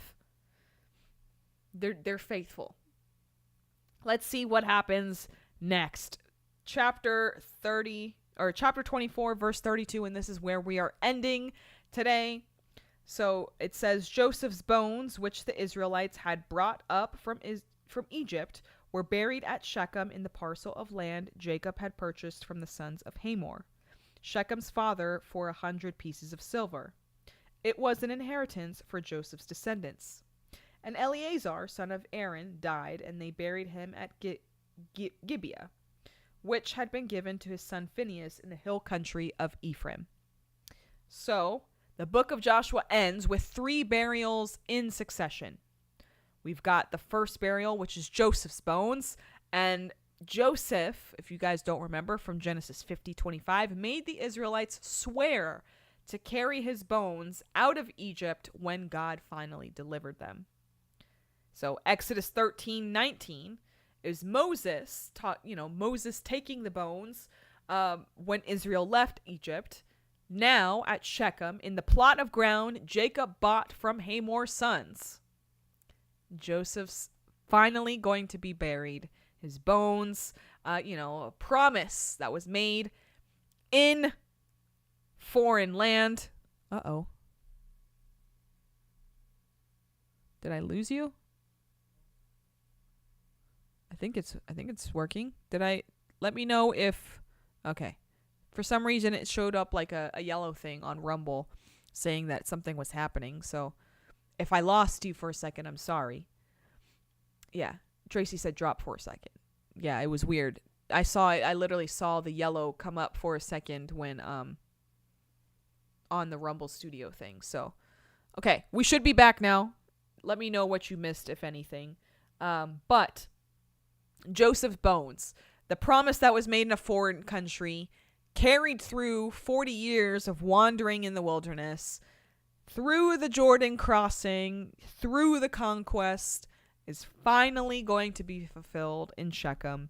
faithful. Let's see what happens next. Chapter 24 verse 32, and this is where we are ending today. So it says, Joseph's bones, which the Israelites had brought up from Egypt, were buried at Shechem in the parcel of land Jacob had purchased from the sons of Hamor, Shechem's father, for 100 pieces of silver. It was an inheritance for Joseph's descendants. And Eleazar, son of Aaron, died, and they buried him at Gibeah, which had been given to his son Phinehas in the hill country of Ephraim. So, the book of Joshua ends with 3 burials in succession. We've got the first burial, which is Joseph's bones. And Joseph, if you guys don't remember from Genesis 50:25, made the Israelites swear to carry his bones out of Egypt when God finally delivered them. So Exodus 13:19 is Moses taking the bones when Israel left Egypt. Now at Shechem, in the plot of ground Jacob bought from Hamor's sons. Joseph's finally going to be buried. His bones, a promise that was made in foreign land. Uh-oh. Did I lose you? I think it's working. Let me know if, okay. For some reason, it showed up like a yellow thing on Rumble saying that something was happening. So if I lost you for a second, I'm sorry. Yeah. Tracy said drop for a second. Yeah, it was weird. I literally saw the yellow come up for a second when on the Rumble Studio thing. So, okay. We should be back now. Let me know what you missed, if anything. But Joseph's bones. The promise that was made in a foreign country, carried through 40 years of wandering in the wilderness, through the Jordan crossing, through the conquest, is finally going to be fulfilled in Shechem.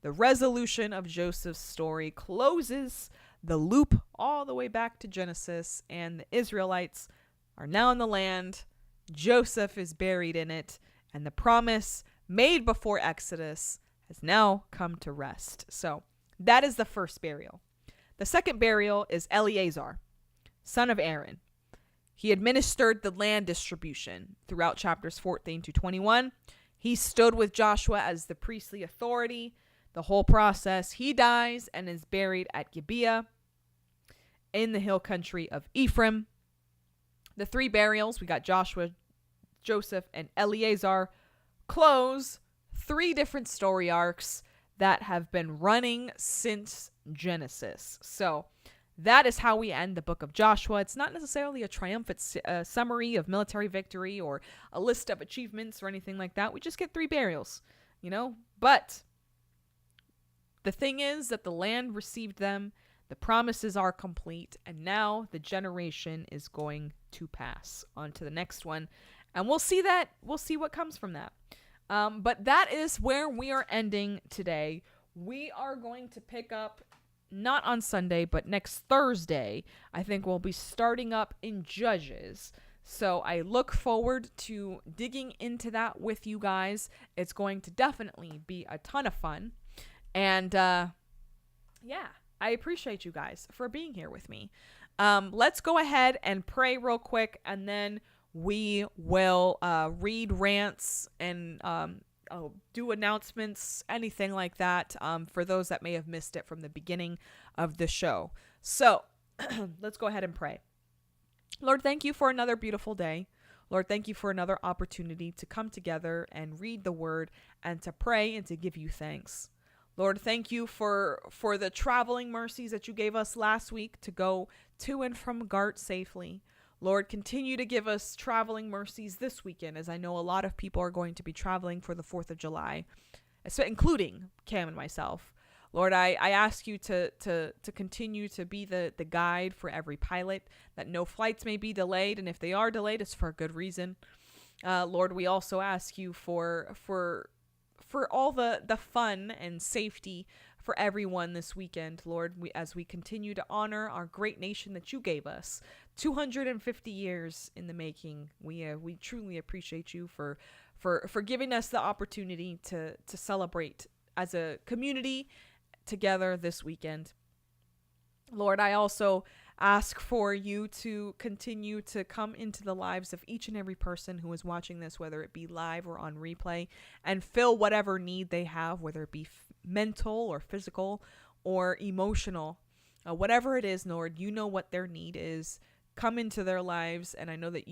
The resolution of Joseph's story closes the loop all the way back to Genesis, and the Israelites are now in the land. Joseph is buried in it, and the promise made before Exodus has now come to rest. So that is the first burial. The second burial is Eleazar, son of Aaron. He administered the land distribution throughout chapters 14-21. He stood with Joshua as the priestly authority the whole process. He dies and is buried at Gibeah in the hill country of Ephraim. The 3 burials, we got Joshua, Joseph, and Eleazar, close 3 different story arcs that have been running since Genesis. So That is how we end the book of Joshua. It's not necessarily a triumphant summary of military victory or a list of achievements or anything like that. We just get 3 burials, you know? But the thing is that the land received them, the promises are complete, and now the generation is going to pass on to the next one. And we'll see what comes from that. But that is where we are ending today. We are going to pick up, not on Sunday, but next Thursday. I think we'll be starting up in Judges. So I look forward to digging into that with you guys. It's going to definitely be a ton of fun. And yeah, I appreciate you guys for being here with me. Let's go ahead and pray real quick, and then we will read rants and do announcements, anything like that, for those that may have missed it from the beginning of the show. So let's go ahead and pray. Lord, thank you for another beautiful day. Lord, thank you for another opportunity to come together and read the word and to pray and to give you thanks. Lord, thank you for the traveling mercies that you gave us last week to go to and from GART safely. Lord, continue to give us traveling mercies this weekend, as I know a lot of people are going to be traveling for the 4th of July, including Cam and myself. Lord, I ask you to continue to be the guide for every pilot, that no flights may be delayed, and if they are delayed, it's for a good reason. Lord, we also ask you for all the fun and safety for everyone this weekend, Lord, as we continue to honor our great nation that you gave us. 250 years in the making. We truly appreciate you for giving us the opportunity to celebrate as a community together this weekend. Lord, I also ask for you to continue to come into the lives of each and every person who is watching this, whether it be live or on replay, and fill whatever need they have, whether it be mental or physical or emotional. Whatever it is, Lord, you know what their need is. Come into their lives, and I know that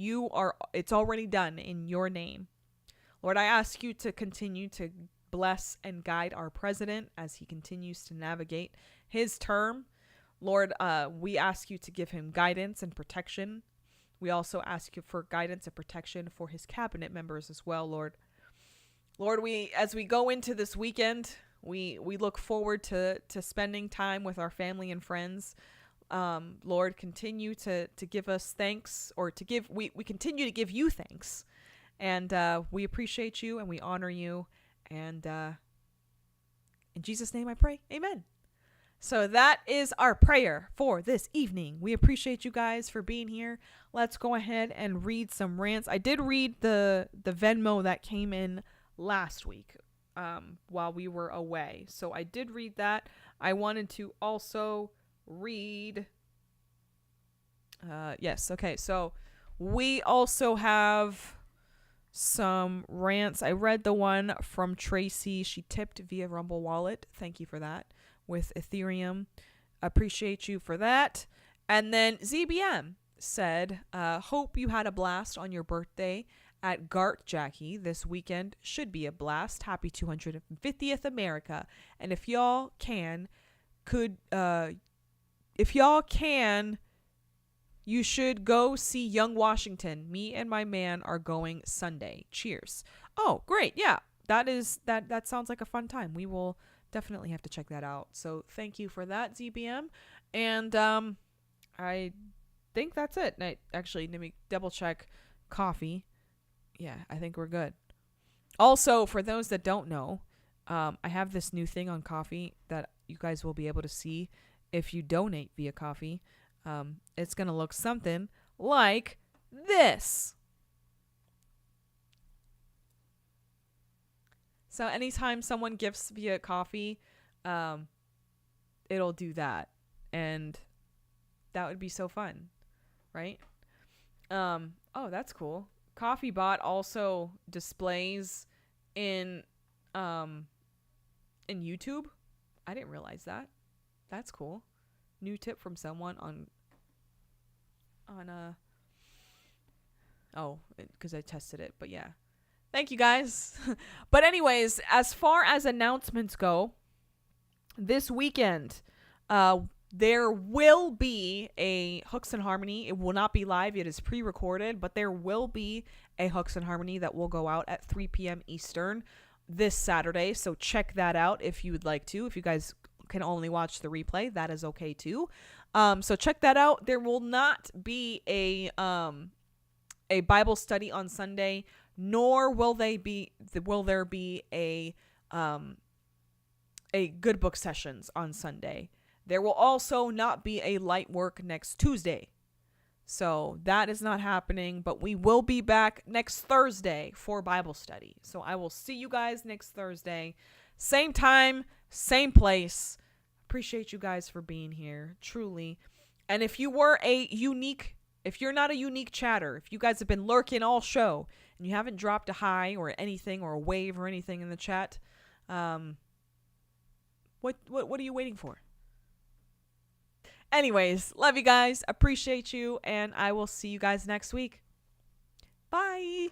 it's already done in your name. Lord, I ask you to continue to bless and guide our president as he continues to navigate his term. Lord, we ask you to give him guidance and protection. We also ask you for guidance and protection for his cabinet members as well, Lord. Lord, as we go into this weekend, we look forward to spending time with our family and friends. Lord, continue to give us thanks, or we continue to give you thanks. And we appreciate you and we honor you. And in Jesus' name I pray, amen. So that is our prayer for this evening. We appreciate you guys for being here. Let's go ahead and read some rants. I did read the Venmo that came in last week while we were away. So I did read that. I wanted to also read... yes, okay. So we also have some rants. I read the one from Tracy. She tipped via Rumble Wallet. Thank you for that. With Ethereum. Appreciate you for that. And then ZBM said, hope you had a blast on your birthday at GART, Jackie. This weekend should be a blast. Happy 250th America. And if y'all can, you should go see Young Washington. Me and my man are going Sunday. Cheers. Oh, great. Yeah, that sounds like a fun time. We will definitely have to check that out. So thank you for that, ZBM. And I think that's it. Actually, let me double check coffee. Yeah, I think we're good. Also, for those that don't know, I have this new thing on coffee that you guys will be able to see if you donate via coffee. It's going to look something like this. So anytime someone gifts via coffee, it'll do that. And that would be so fun, right? Oh, that's cool. CoffeeBot also displays in YouTube. I didn't realize that. That's cool. New tip from someone on because I tested it, but yeah. Thank you guys. But anyways, as far as announcements go, this weekend, There will be a Hooks and Harmony. It will not be live. It is pre-recorded, but there will be a Hooks and Harmony that will go out at 3 p.m. Eastern this Saturday. So check that out if you would like to. If you guys can only watch the replay, that is okay too. So check that out. There will not be a Bible study on Sunday, nor will there be a good book sessions on Sunday. There will also not be a light work next Tuesday. So that is not happening, but we will be back next Thursday for Bible study. So I will see you guys next Thursday. Same time, same place. Appreciate you guys for being here, truly. And if you're not a unique chatter, if you guys have been lurking all show and you haven't dropped a hi or anything or a wave or anything in the chat, what are you waiting for? Anyways, love you guys, appreciate you, and I will see you guys next week. Bye.